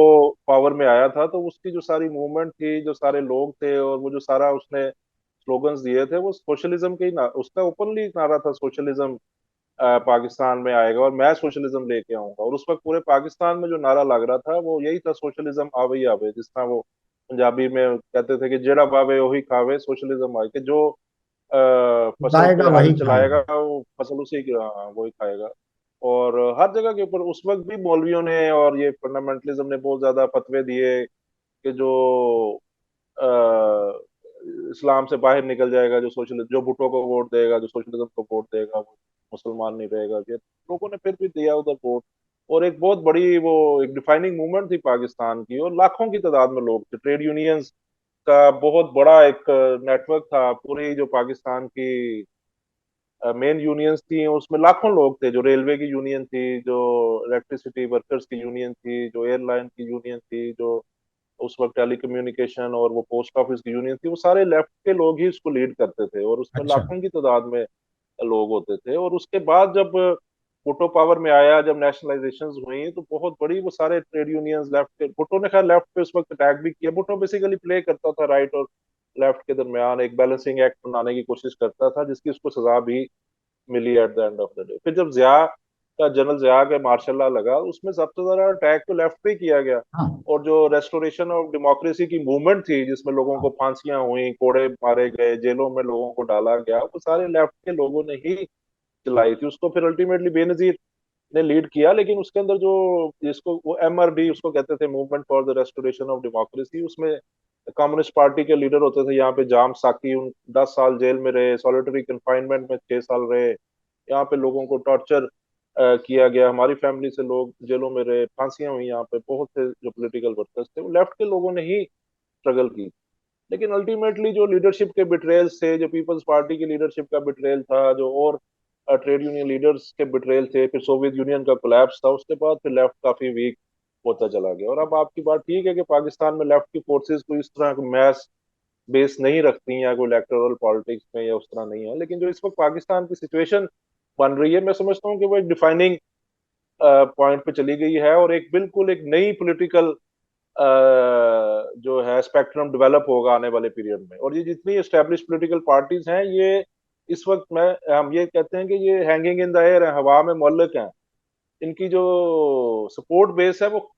पावर में आया था तो उसकी जो सारी मूवमेंट थी, जो सारे लोग थे, और वो जो सारा उसने स्लोगन्स दिए थे, वो सोशलिज्म के ही ना, उसका ओपनली नारा था सोशलिज्म पाकिस्तान में आएगा और मैं सोशलिज्म लेके आऊंगा। और उस वक्त पूरे पाकिस्तान में जो नारा लग रहा था वो यही था, सोशलिज्म आवे ही आवे। जिस तरह वो पंजाबी में कहते थे कि जेड़ा बावे वही खावे, सोशलिज्म आए, कि जो फसल गाएगा पे हल वही चलाएगा खाएगा। वो फसल उसी की, हाँ, वही खाएगा। और हर जगह के ऊपर उस वक्त भी मौलवियों ने और ये फंडामेंटलिज्म ने बहुत ज्यादा फतवे दिए कि जो अ, इस्लाम से बाहर निकल जाएगा, जो सोशलिज्म, जो भुट्टो को वोट देगा, जो सोशलिज्म को वोट देगा, वो मुसलमान नहीं रहेगा। ये लोगों ने फिर भी दिया उधर वोट। और एक बहुत बड़ी वो एक डिफाइनिंग मूवमेंट थी पाकिस्तान की, और लाखों की तादाद में लोग थे। ट्रेड यूनियंस का बहुत बड़ा एक नेटवर्क था। पूरी जो पाकिस्तान की मेन यूनियंस थी उसमें लाखों लोग थे। जो रेलवे की यूनियन थी, जो इलेक्ट्रिसिटी वर्कर्स की यूनियन थी, जो एयरलाइन की यूनियन थी, जो उस वक्त टेली कम्युनिकेशन और वो पोस्ट ऑफिस की यूनियन थी, वो सारे लेफ्ट के लोग ही उसको लीड करते थे। और उसमें अच्छा। लाखों की तादाद में लोग होते थे। और उसके बाद जब भुट्टो पावर में आया, जब नेशनलाइजेशन हुई, तो बहुत बड़ी वो सारे ट्रेड यूनियंस लेफ्ट के, भुट्टो ने खैर लेफ्ट पे उस वक्त अटैक भी किया। भुट्टो बेसिकली प्ले करता था राइट और लेफ्ट के दरमियान एक बैलेंसिंग एक्ट बनाने की कोशिश करता था, जिसकी उसको सजा भी मिली at the end of the day. फिर जब जिया का, जनरल जिया का मार्शल लॉ लगा, उसमें सबसे ज्यादा अटैक तो लेफ्ट पे किया गया। हाँ। और जो रेस्टोरेशन ऑफ डेमोक्रेसी की मूवमेंट थी, जिसमें लोगों को हाँ। फांसियां हुई, कोड़े मारे गए, जेलों में लोगों को डाला गया, वो सारे लेफ्ट के लोगों ने ही चलाई थी। उसको फिर अल्टीमेटली बेनजीर ने लीड किया। लेकिन उसके अंदर जो, जिसको वो MRD उसको कहते थे, movement for the restoration of democracy, उसमें कम्युनिस्ट पार्टी के लीडर होते थे। यहाँ पे जाम साकी 10 साल जेल में रहे, सॉलिटरी कंफाइनमेंट में 6 साल रहे। यहाँ पे लोगों को टॉर्चर किया गया, हमारी फैमिली से लोग जेलों में रहे, फांसियां हुई। यहाँ पे बहुत से जो पॉलिटिकल वर्कर्स थे वो लेफ्ट के लोगों ने ही स्ट्रगल की। लेकिन अल्टीमेटली जो लीडरशिप के बिट्रेल्स थे, जो पीपल्स पार्टी की लीडरशिप का बिट्रेल था, जो और ट्रेड यूनियन लीडर्स के बिट्रेल थे, फिर सोवियत यूनियन का कोलैप्स था, उसके बाद फिर लेफ्ट काफी वीक होता चला गया। और अब आपकी बात ठीक है कि पाकिस्तान में लेफ्ट की फोर्सेस कोई इस तरह मैस बेस नहीं रखती, या कोई इलेक्टोरल पॉलिटिक्स में या उस तरह नहीं है। लेकिन जो इस वक्त पाकिस्तान की सिचुएशन बन रही है, मैं समझता हूँ कि वो एक डिफाइनिंग पॉइंट पे चली गई है, और एक बिल्कुल एक नई पॉलिटिकल जो है स्पेक्ट्रम डेवलप होगा आने वाले पीरियड में। और ये जितनी एस्टेब्लिश पॉलिटिकल पार्टीज हैं, ये इस वक्त में हम ये कहते हैं कि ये हैंगिंग इन द एयर है, हवा में मुअल्लक हैं। इनकी जो सपोर्ट बेस है वो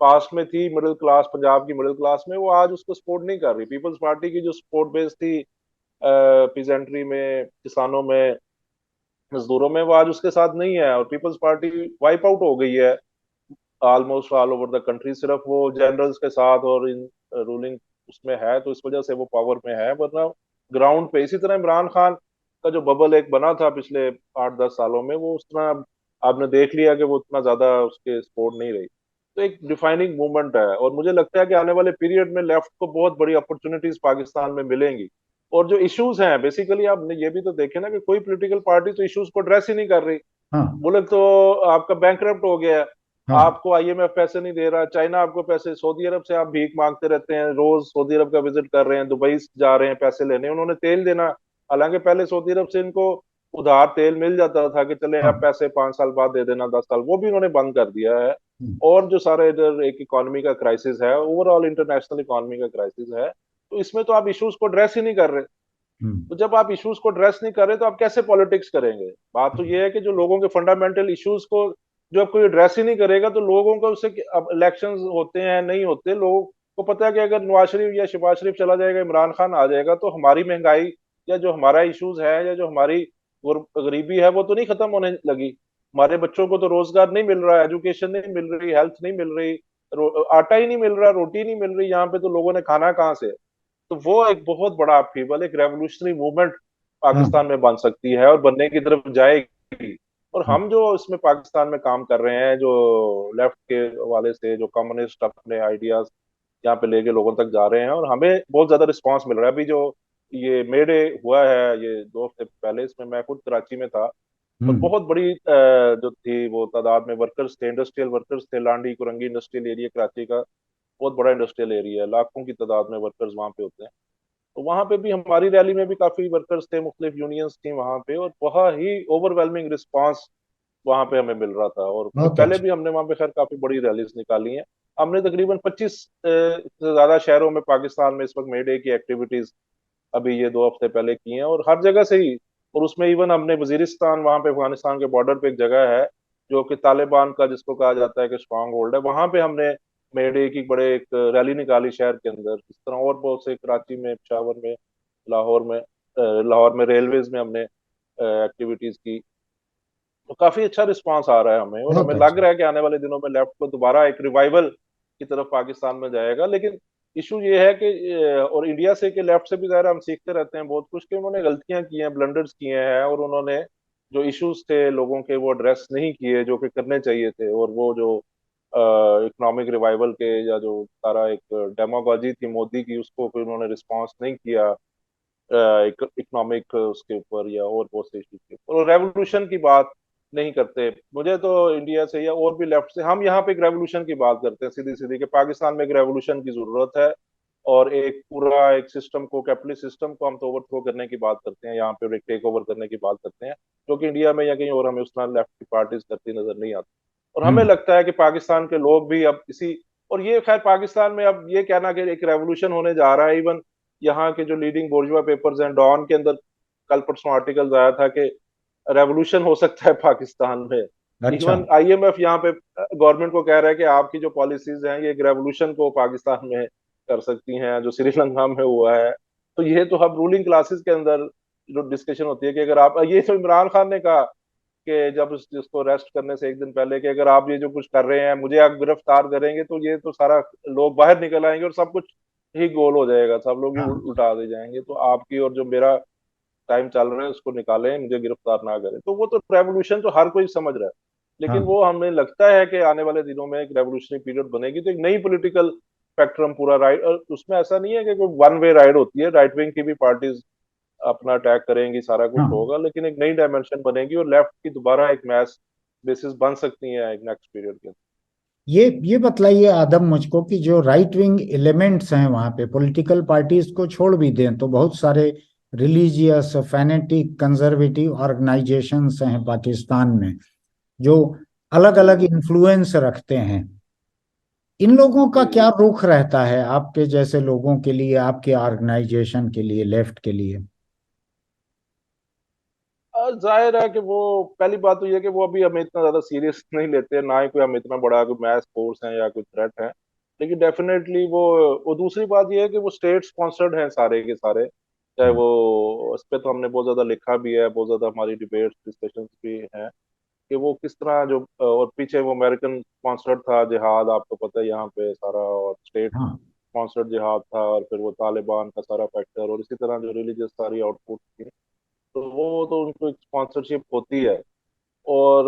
पास्ट में थी, मिडिल क्लास, पंजाब की मिडिल क्लास में, वो आज उसको सपोर्ट नहीं कर रही। पीपल्स पार्टी की जो सपोर्ट बेस थी पीजेंट्री में, किसानों में, मजदूरों में, वो आज उसके साथ नहीं है। और पीपल्स पार्टी वाइप आउट हो गई है almost all over the country. सिर्फ वो जनरल्स के साथ और इन रूलिंग उसमें है, तो इस वजह से वो पावर में है। वरना ग्राउंड पे इसी तरह इमरान खान का जो बबल एक बना था पिछले 8-10 सालों में, वो उस तरह आपने देख लिया कि वो उतना ज्यादा उसके सपोर्ट नहीं रही। तो एक डिफाइनिंग मूवमेंट है, और मुझे लगता है कि आने वाले पीरियड में लेफ्ट को बहुत बड़ी अपॉर्चुनिटीज पाकिस्तान में मिलेंगी। और जो इश्यूज हैं, बेसिकली आपने ये भी तो देखे ना कि कोई पॉलिटिकल पार्टी तो इश्यूज को एड्रेस ही नहीं कर रही। हाँ। मुल्क तो आपका बैंकरप्ट हो गया है। हाँ। आपको IMF पैसे नहीं दे रहा, चाइना आपको पैसे, सऊदी अरब से आप भीख मांगते रहते हैं, रोज सऊदी अरब का विजिट कर रहे हैं, दुबई जा रहे हैं पैसे लेने। उन्होंने तेल देना, हालांकि पहले सऊदी अरब से इनको उधार तेल मिल जाता था कि चले आप हाँ। पैसे 5 साल बाद दे देना, 10 साल, वो भी उन्होंने बंद कर दिया है। हम्म। और जो सारा इधर एक इकोनॉमी का क्राइसिस है, ओवरऑल इंटरनेशनल इकोनॉमी का क्राइसिस है, तो इसमें तो आप इश्यूज को एड्रेस ही नहीं कर रहे। हम्म। तो जब आप इश्यूज को एड्रेस नहीं कर रहे तो आप कैसे पॉलिटिक्स करेंगे? बात तो ये है कि जो लोगों के फंडामेंटल इश्यूज को जो कोई एड्रेस ही नहीं करेगा, तो लोगों को उससे, अब इलेक्शंस होते हैं नहीं होते, लोगों को पता है कि अगर नवाज शरीफ या शहबाज शरीफ चला जाएगा, इमरान खान आ जाएगा, तो हमारी महंगाई या जो हमारा इश्यूज है या जो हमारी गरीबी है वो तो नहीं खत्म होने लगी। हमारे बच्चों को तो रोजगार नहीं मिल रहा, एजुकेशन नहीं मिल रही, हेल्थ नहीं मिल रही, आटा ही नहीं मिल रहा, रोटी नहीं मिल रही यहाँ पे, तो लोगों ने खाना कहाँ से? तो वो एक बहुत बड़ा अपहीवल, एक रेवोल्यूशनरी मूवमेंट हाँ। पाकिस्तान में बन सकती है और बनने की तरफ जाएगी। और हाँ। हम जो इसमें पाकिस्तान में काम कर रहे हैं, जो लेफ्ट के हवाले से, जो कम्युनिस्ट अपने आइडियाज यहाँ पे लेके लोगों तक जा रहे हैं, और हमें बहुत ज्यादा रिस्पांस मिल रहा है। अभी जो ये मे डे हुआ है ये 2 हफ्ते पहले, इसमें मैं खुद कराची में था, और हम्म। बहुत बड़ी जो थी वो तादाद में वर्कर्स थे, इंडस्ट्रियल वर्कर्स थे। लांडी कुरंगी इंडस्ट्रियल एरिया कराची का बहुत बड़ा इंडस्ट्रियल एरिया है, लाखों की तादाद में वर्कर्स वहाँ पे होते हैं। तो वहां पे भी हमारी रैली में भी काफी वर्कर्स थे, मुख्तलिफ यूनियंस थी वहां पे, और बहुत ही ओवरवेलमिंग रिस्पांस वहां पे हमें मिल रहा था। और बहुत पहले अच्छा। भी हमने वहां पे खैर काफी बड़ी रैलीज निकाली हैं। हमने तकरीबन 25 से ज्यादा शहरों में पाकिस्तान में इस वक्त मे डे की एक्टिविटीज अभी ये 2 हफ्ते पहले की हैं, और हर जगह से ही। और उसमें इवन हमने वजीरिस्तान, वहां पे अफगानिस्तान के बॉर्डर पे एक जगह है जो कि तालिबान का जिसको कहा जाता है कि स्ट्रांग होल्ड है, वहां पे हमने मे डे की बड़े एक रैली निकाली शहर के अंदर। इस तरह और बहुत से कराची में, पेशावर में, लाहौर में, लाहौर में रेलवेज में हमने एक्टिविटीज की। तो काफी अच्छा रिस्पांस आ रहा है हमें, और बहुत हमें लग अच्छा। रहा है कि आने वाले दिनों में लेफ्ट को दोबारा एक रिवाइवल की तरफ पाकिस्तान में जाएगा। लेकिन इशू ये है कि और इंडिया से, कि लेफ्ट से भी ज़ाहिर है हम सीखते रहते हैं बहुत कुछ, कि उन्होंने गलतियां की हैं, ब्लंडर्स किए हैं, और उन्होंने जो इश्यूज थे लोगों के वो एड्रेस नहीं किए जो कि करने चाहिए थे। और वो जो इकोनॉमिक रिवाइवल के, या जो सारा एक डेमागोजी थी मोदी की, उसको कोई उन्होंने रिस्पॉन्स नहीं किया इकोनॉमिक उसके ऊपर या और बहुत से इश्यूज के ऊपर, और रेवोल्यूशन की बात नहीं करते। मुझे तो इंडिया से या और भी लेफ्ट से, हम यहाँ पे एक रेवोल्यूशन की बात करते हैं सीधी सीधी, कि पाकिस्तान में एक रेवोल्यूशन की जरूरत है, और एक पूरा एक सिस्टम को, कैपिटलिस्ट सिस्टम को हम तो ओवरथ्रो करने की बात करते हैं यहाँ पे, और एक टेक ओवर करने की बात करते हैं, जो कि इंडिया में या कहीं और हमें उस तरह लेफ्ट की पार्टीज करती नजर नहीं आती। और हमें हम्म। लगता है कि पाकिस्तान के लोग भी अब इसी, और ये खैर पाकिस्तान में अब ये कहना कि एक रेवोल्यूशन होने जा रहा है, इवन यहाँ के जो लीडिंग बोर्जुआ पेपर्स हैं, डॉन के अंदर कल परसों आर्टिकल आया था कि रेवोल्यूशन हो सकता है पाकिस्तान में। अच्छा। इवन आईएमएफ यहाँ पे गवर्नमेंट को कह रहा है कि आपकी जो पॉलिसीज हैं ये एक रेवोल्यूशन को पाकिस्तान में कर सकती हैं, जो श्रीलंका में हुआ है। तो ये तो अब रूलिंग क्लासेस के अंदर जो डिस्कशन होती है कि अगर आप, ये तो इमरान खान ने कहा कि जब जिसको अरेस्ट करने से एक दिन पहले, कि अगर आप ये जो कुछ कर रहे हैं मुझे आप गिरफ्तार करेंगे तो ये तो सारा लोग बाहर निकल आएंगे और सब कुछ ही गोल हो जाएगा, सब लोग ही हाँ। उल्टा दे जाएंगे, तो आपकी और जो मेरा टाइम चल रहा है उसको निकालें, मुझे गिरफ्तार ना करें। तो वो तो रेवोल्यूशन तो हर कोई समझ रहा है, लेकिन हाँ। वो हमें लगता है कि आने वाले दिनों में एक रेवोल्यूशनरी पीरियड बनेगी, तो एक नई पॉलिटिकल स्पेक्ट्रम पूरा राइट, और उसमें ऐसा नहीं है कि कोई वन वे राइड होती है, राइट विंग की भी पार्टीज अपना अटैक करेंगी, सारा कुछ हाँ। होगा, लेकिन एक नई डायमेंशन बनेगी, और लेफ्ट की दोबारा एक मैच बेसिस बन सकती है एक नेक्स्ट पीरियड के। ये बतलाइए आदम मुझको कि जो राइट विंग एलिमेंट्स हैं वहाँ पे, पॉलिटिकल पार्टीज को छोड़ भी दें तो बहुत सारे रिलीजियस फैनेटिक कंजर्वेटिव ऑर्गेनाइजेशंस हैं पाकिस्तान में, जो अलग जी अलग जी इन्फ्लुएंस रखते हैं। इन लोगों का जी क्या जी। रुख रहता है आपके जैसे लोगों के लिए, आपके ऑर्गेनाइजेशन के लिए, लेफ्ट के लिए? जाहिर है कि वो, पहली बात तो ये है कि वो अभी हमें इतना ज्यादा सीरियस नहीं लेते हैं, ना ही कोई हम इतना बड़ा कोई मैच फोर्स है या कोई थ्रेट है। लेकिन डेफिनेटली वो दूसरी बात ये है कि वो स्टेट स्पॉन्सर्ड हैं सारे के सारे, चाहे हाँ। वो, उस पर तो हमने बहुत ज्यादा लिखा भी है, बहुत ज्यादा हमारी डिबेट्स डिस्कशंस भी हैं कि वो किस तरह जो, और पीछे वो अमेरिकन स्पॉन्सर्ड था जिहाद, आपको पता है यहाँ पे सारा, और स्टेट हाँ। स्पॉन्सर्ड जिहाद था, और फिर वो तालिबान का सारा फैक्टर, और इसी तरह जो रिलीजियस सारी आउटपुट थी, तो वो तो उनको एक स्पॉन्सरशिप होती है। और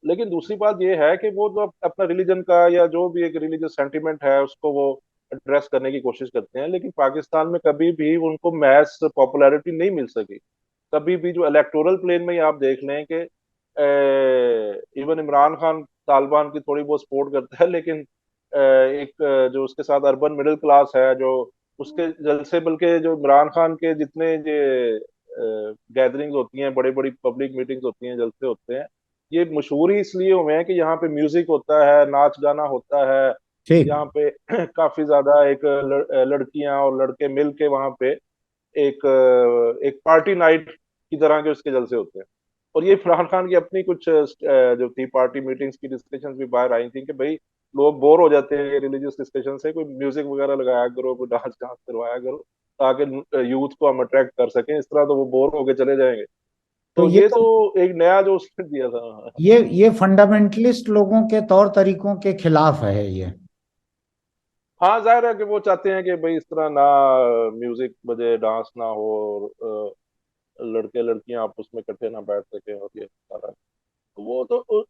लेकिन दूसरी बात ये है कि वो जो अपना रिलीजन का या जो भी एक रिलीजियस सेंटिमेंट है उसको वो एड्रेस करने की कोशिश करते हैं, लेकिन पाकिस्तान में कभी भी उनको मैस पॉपुलैरिटी नहीं मिल सकी। कभी भी जो इलेक्टोरल प्लेन में ही आप देख लें कि इवन इमरान खान तालिबान की थोड़ी बहुत सपोर्ट करता है, लेकिन एक जो उसके साथ अर्बन मिडिल क्लास है जो उसके जलसे, बल्कि जो इमरान खान के जितने ये गैदरिंग्स होती हैं, बड़ी बड़ी पब्लिक मीटिंग्स होती हैं, जलसे होते हैं, ये मशहूर ही इसलिए हुए हैं कि यहाँ पे म्यूजिक होता है, नाच गाना होता है। ठीक। यहाँ पे काफी ज्यादा एक लड़कियां और लड़के मिल के वहाँ पे एक एक पार्टी नाइट की तरह के उसके जलसे होते हैं। और ये इमरान खान की अपनी कुछ जो थी पार्टी मीटिंग्स की डिस्कशन भी बाहर आई थी कि भाई लोग बोर हो जाते हैं रिलीजियस डिस्कशन से, कोई म्यूजिक वगैरह लगाया करो, कोई डांस डांस करवाया करो, ताकि यूथ को हम अट्रैक्ट कर सकें, इस तरह तो वो बोर होके चले जाएंगे। तो तो ये तो एक नया जो उसने दिया था। ये फंडामेंटलिस्ट लोगों के तौर तरीकों के खिलाफ है ये। हाँ जाहिर है कि वो चाहते हैं कि भाई इस तरह ना म्यूजिक बजे, डांस ना हो, और लड़के लड़कियां आपस में इकट्ठे ना बैठ सके, और ये सारा। वो तो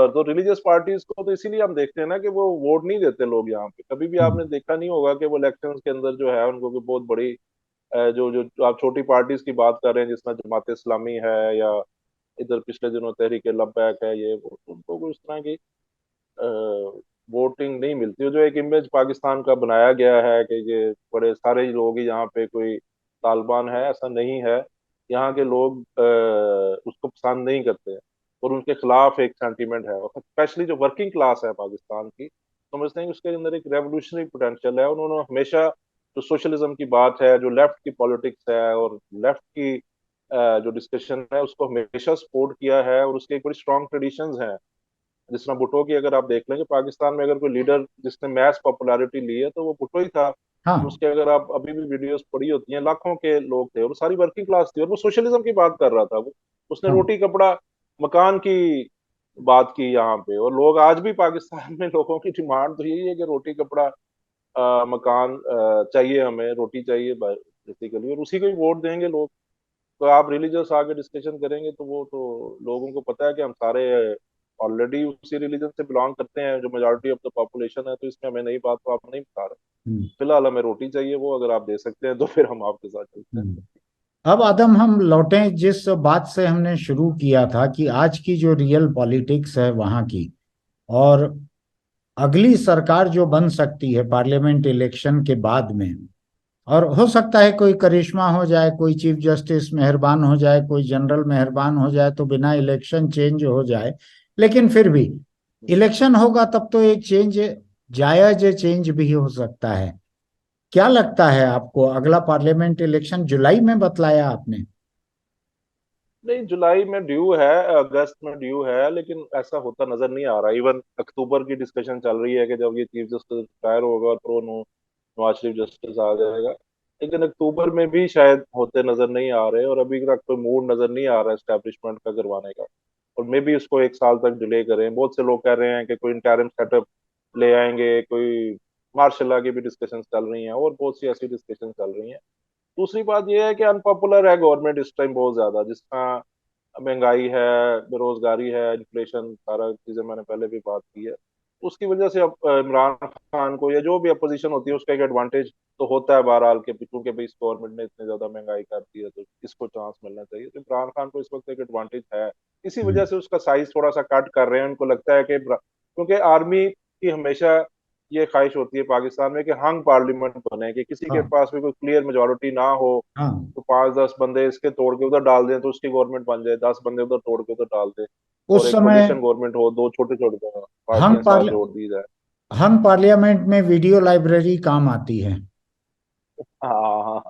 तो रिलीजियस पार्टीज को तो इसीलिए हम देखते हैं ना कि वो वोट नहीं देते लोग यहाँ पे। कभी भी हम्म। आपने देखा नहीं होगा कि वो इलेक्शंस के अंदर जो है उनको कोई बहुत बड़ी जो जो आप छोटी पार्टीज की बात कर रहे हैं जिसमें जमात इस्लामी है या इधर पिछले दिनों तहरीक लब्बैक है, ये वो, उनको कोई इस तरह की वोटिंग नहीं मिलती। जो एक इमेज पाकिस्तान का बनाया गया है कि ये बड़े सारे ही लोग ही यहाँ पे कोई तालिबान है, ऐसा नहीं है। यहाँ के लोग उसको पसंद नहीं करते हैं और उनके खिलाफ एक सेंटीमेंट है, और स्पेशली जो वर्किंग क्लास है पाकिस्तान की, समझते हैं कि उसके अंदर एक रेवोल्यूशनरी पोटेंशियल है। उन्होंने हमेशा जो सोशलिज्म की बात है, जो लेफ्ट की पॉलिटिक्स है और लेफ्ट की जो डिस्कशन है, उसको हमेशा सपोर्ट किया है और उसके एक बड़ी स्ट्रॉन्ग ट्रेडिशंस हैं। जिस तरह भुट्टो की अगर आप देख लेंगे, पाकिस्तान में अगर कोई लीडर जिसने मैस पॉपुलैरिटी ली है तो वो भुट्टो ही था। और हाँ। उसके अगर आप अभी भी वीडियोस पड़ी होती हैं, लाखों के लोग थे और सारी वर्किंग क्लास थी और वो सोशलिज्म की बात कर रहा था। वो उसने हाँ। रोटी कपड़ा मकान की बात की यहाँ पे। और लोग आज भी पाकिस्तान में लोगों की डिमांड तो यही है कि रोटी कपड़ा मकान चाहिए, हमें रोटी चाहिए बेसिकली, और उसी को ही वोट देंगे लोग। तो आप रिलीजियस आगे डिस्कशन करेंगे तो वो तो लोगों को पता है कि हम सारे ऑलरेडी उसी रिलीजन से बिलोंग करते हैं जो मेजोरिटी ऑफ द पॉपुलेशन है, तो इसमें हमें नई बात तो आप नहीं बता रहे। हम्म। फिलहाल हमें रोटी चाहिए, वो अगर आप दे सकते हैं तो फिर हम आपके साथ चलते हैं। हम्म। अब आदम, हम लौटें जिस बात से हमने शुरू किया था कि आज की जो रियल पॉलिटिक्स है वहाँ की, और अगली सरकार जो बन सकती है पार्लियामेंट इलेक्शन के बाद में। और हो सकता है कोई करिश्मा हो जाए, कोई चीफ जस्टिस मेहरबान हो जाए, कोई जनरल मेहरबान हो जाए तो बिना इलेक्शन चेंज हो जाए। लेकिन फिर भी इलेक्शन होगा तब तो एक चेंज, जायज चेंज भी हो सकता है। क्या लगता है आपको, अगला पार्लियामेंट इलेक्शन जुलाई में बतलाया आपने? नहीं, जुलाई में ड्यू है, अगस्त में ड्यू है, लेकिन ऐसा होता नजर नहीं आ रहा। इवन अक्टूबर की डिस्कशन चल रही है कि जब ये चीफ जस्टिस रिटायर होगा तो नवाज शरीफ जस्टिस आ जाएगा। लेकिन अक्टूबर में भी शायद होते नजर नहीं आ रहे और अभी तक कोई मूड नजर नहीं आ रहा एस्टेब्लिशमेंट का करवाने का। और मे भी उसको एक साल तक डिले करें। बहुत से लोग कह रहे हैं कि कोई इंटरिम सेटअप ले आएंगे, कोई मार्शल लॉ की भी डिस्कशन चल रही हैं और बहुत सी ऐसी डिस्कशन चल रही हैं। दूसरी बात यह है कि अनपॉपुलर है गवर्नमेंट इस टाइम बहुत ज्यादा, जिस तरह महंगाई है, बेरोजगारी है, इन्फ्लेशन, सारा चीजें मैंने पहले भी बात की है। उसकी वजह से अब इमरान खान को या जो भी अपोजिशन होती है उसका एक एडवांटेज तो होता है बहरहाल के, क्योंकि भाई इस गवर्नमेंट ने इतनी ज्यादा महंगाई कर दी है तो इसको चांस मिलना चाहिए। तो इमरान खान को इस वक्त एक एडवांटेज है। इसी वजह हम्म। से उसका साइज थोड़ा सा कट कर रहे हैं। उनको लगता है कि क्योंकि आर्मी की हमेशा ये ख्वाहिश होती है पाकिस्तान में कि हंग पार्लियामेंट बने, कि किसी के हाँ। पास भी कोई क्लियर मेजोरिटी ना हो हाँ। तो 5-10 बंदे इसके तोड़ के उधर डाल दें तो उसकी गवर्नमेंट बन जाए, 10 बंदे उधर तोड़ के उधर डाल दें और उस एक समय कोलिशन गवर्नमेंट हो, दो छोटे छोटे पार्टियां हंग साथ पार्ल जोड़ दी जाए। हंग पार्लियामेंट में वीडियो लाइब्रेरी काम आती है। हाँ हाँ।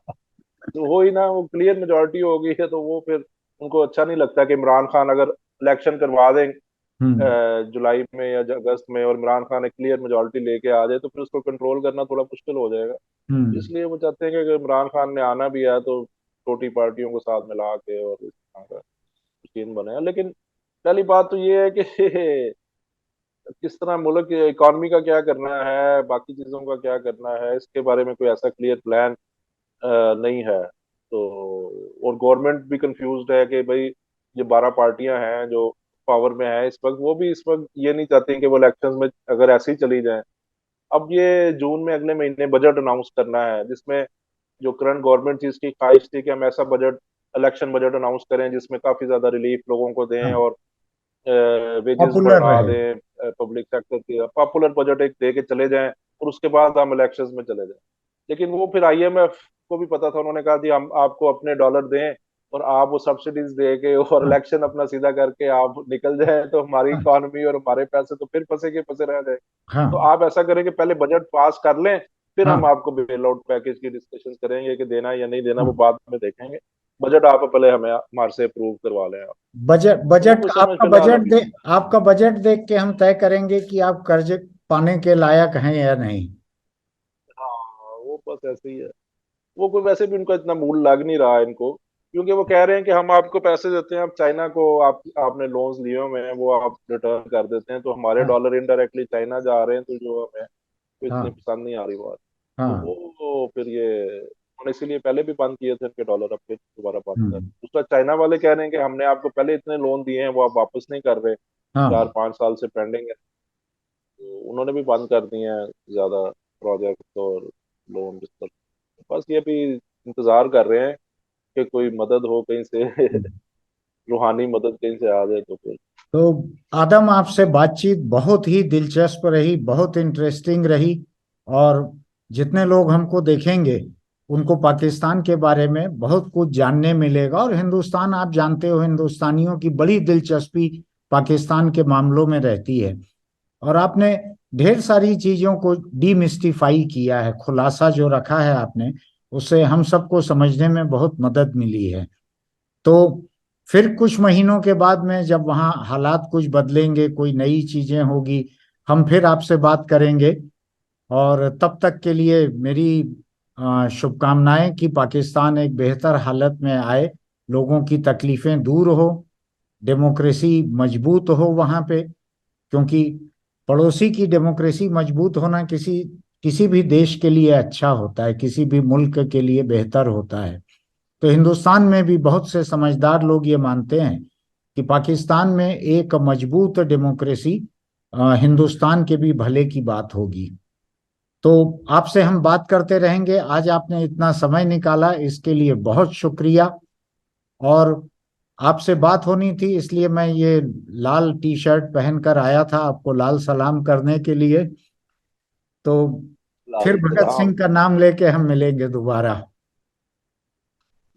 तो वो ही ना, वो क्लियर मेजोरिटी हो गई है तो वो फिर उनको अच्छा नहीं लगता कि इमरान खान अगर इलेक्शन करवा दें हम्म। जुलाई में या अगस्त में और इमरान खान एक क्लियर मेजोरिटी लेके आ जाए तो फिर उसको कंट्रोल करना थोड़ा मुश्किल हो जाएगा। हम्म। इसलिए वो चाहते हैं कि अगर इमरान खान ने आना भी है तो छोटी पार्टियों को साथ मिला के और इस तरह का सीन बने। लेकिन पहली बात तो ये है कि किस तरह मुल्क की इकॉनमी का क्या करना है, बाकी चीजों का क्या करना है, इसके बारे में कोई ऐसा क्लियर प्लान नहीं है। तो और गवर्नमेंट भी कंफ्यूज्ड है कि भाई ये 12 पार्टियां हैं जो पावर में है इस वक्त, वो भी इस वक्त ये नहीं चाहती कि वो इलेक्शंस में अगर ऐसे ही चली जाए। अब ये जून में अगले महीने बजट अनाउंस करना है जिसमें जो करंट गवर्नमेंट थी इसकी ख्वाहिश थी कि हम ऐसा बजट, इलेक्शन बजट अनाउंस करें जिसमें काफी ज्यादा रिलीफ लोगों को दें हाँ। और वेजेस पॉपुलर बढ़ा रहे। दें, पब्लिक सेक्टर की पॉपुलर बजट एक दे के चले जाएं और उसके बाद हम इलेक्शंस में चले जाएं। लेकिन वो फिर आईएमएफ को भी पता था, उन्होंने कहा कि हम आपको अपने डॉलर दें और आप वो सब्सिडीज दे के और हाँ। इलेक्शन अपना सीधा करके आप निकल जाए तो हमारी हाँ। इकॉनमी और हमारे पैसे तो फिर फंसे के फंसे रह जाए। तो हाँ। आप ऐसा करें कि पहले बजट पास कर लें, फिर हम हाँ। आपको बेल आउट पैकेज की डिस्कशन करेंगे कि देना है या नहीं देना, वो हाँ। बाद में देखेंगे। बजट आप पहले हमें हमारे से अप्रूव करवा लें आप। बजट तो वो बजट कोई समझ आपका फिलहाल बजट अभी दे नहीं। आपका बजट देख के हम तय करेंगे कि आप कर्ज पाने के लायक हैं या नहीं। हाँ, वो बस ऐसे ही है। वो कोई वैसे भी उनका इतना मूड लग नहीं रहा है इनको, क्योंकि वो कह रहे हैं कि हम आपको पैसे देते हैं, आप चाइना को आपने लोन्स लिए हुए हैं वो आप रिटर्न कर देते हैं तो हमारे हाँ। डॉलर इनडायरेक्टली चाइना जा रहे हैं, तो जो हमें तो इतनी हाँ। पसंद नहीं आ रही बात। तो हाँ। वो फिर ये उन्होंने इसीलिए पहले भी बंद किए थे उनके डॉलर, अब फिर दोबारा बंद कर। हम्म। दूसरा, चाइना वाले कह रहे हैं कि हमने आपको पहले इतने लोन दिए हैं वो आप वापस नहीं कर रहे, चार हाँ। पांच साल से पेंडिंग है। तो उन्होंने भी बंद कर दिए हैं ज्यादा प्रोजेक्ट और लोन इस पर। बस ये भी इंतजार कर रहे हैं कि कोई मदद हो कहीं से रूहानी मदद कहीं से आ जाए तो फिर। तो आदम, आपसे बातचीत बहुत ही दिलचस्प रही, बहुत इंटरेस्टिंग रही। और जितने लोग हमको देखेंगे उनको पाकिस्तान के बारे में बहुत कुछ जानने मिलेगा। और हिंदुस्तान, आप जानते हो, हिंदुस्तानियों की बड़ी दिलचस्पी पाकिस्तान के मामलों में रहती है। और आपने ढेर सारी चीजों को डीमिस्टिफाई किया है, खुलासा जो रखा है आपने, उससे हम सबको समझने में बहुत मदद मिली है। तो फिर कुछ महीनों के बाद में जब वहाँ हालात कुछ बदलेंगे, कोई नई चीजें होगी, हम फिर आपसे बात करेंगे। और तब तक के लिए मेरी शुभकामनाएं कि पाकिस्तान एक बेहतर हालत में आए, लोगों की तकलीफें दूर हो, डेमोक्रेसी मजबूत हो वहाँ पे। क्योंकि पड़ोसी की डेमोक्रेसी मजबूत होना किसी किसी भी देश के लिए अच्छा होता है, किसी भी मुल्क के लिए बेहतर होता है। तो हिंदुस्तान में भी बहुत से समझदार लोग ये मानते हैं कि पाकिस्तान में एक मजबूत डेमोक्रेसी हिंदुस्तान के भी भले की बात होगी। तो आपसे हम बात करते रहेंगे। आज आपने इतना समय निकाला, इसके लिए बहुत शुक्रिया। और आपसे बात होनी थी, इसलिए मैं ये लाल टी शर्ट पहनकर आया था आपको लाल सलाम करने के लिए। तो फिर लाल भगत सलाम। सिंह का नाम लेके हम मिलेंगे दोबारा।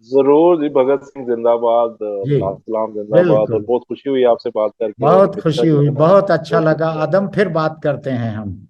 जरूर जी, भगत सिंह जिंदाबाद, जी, लाल सलाम जिंदाबाद। और बिल्कुल। बहुत खुशी हुई आपसे बात करके, और बहुत खुशी पिक्चर हुई, जो है ना बहुत अच्छा बहुत लगा खूबसूरत। आदम। फिर बात करते हैं हम।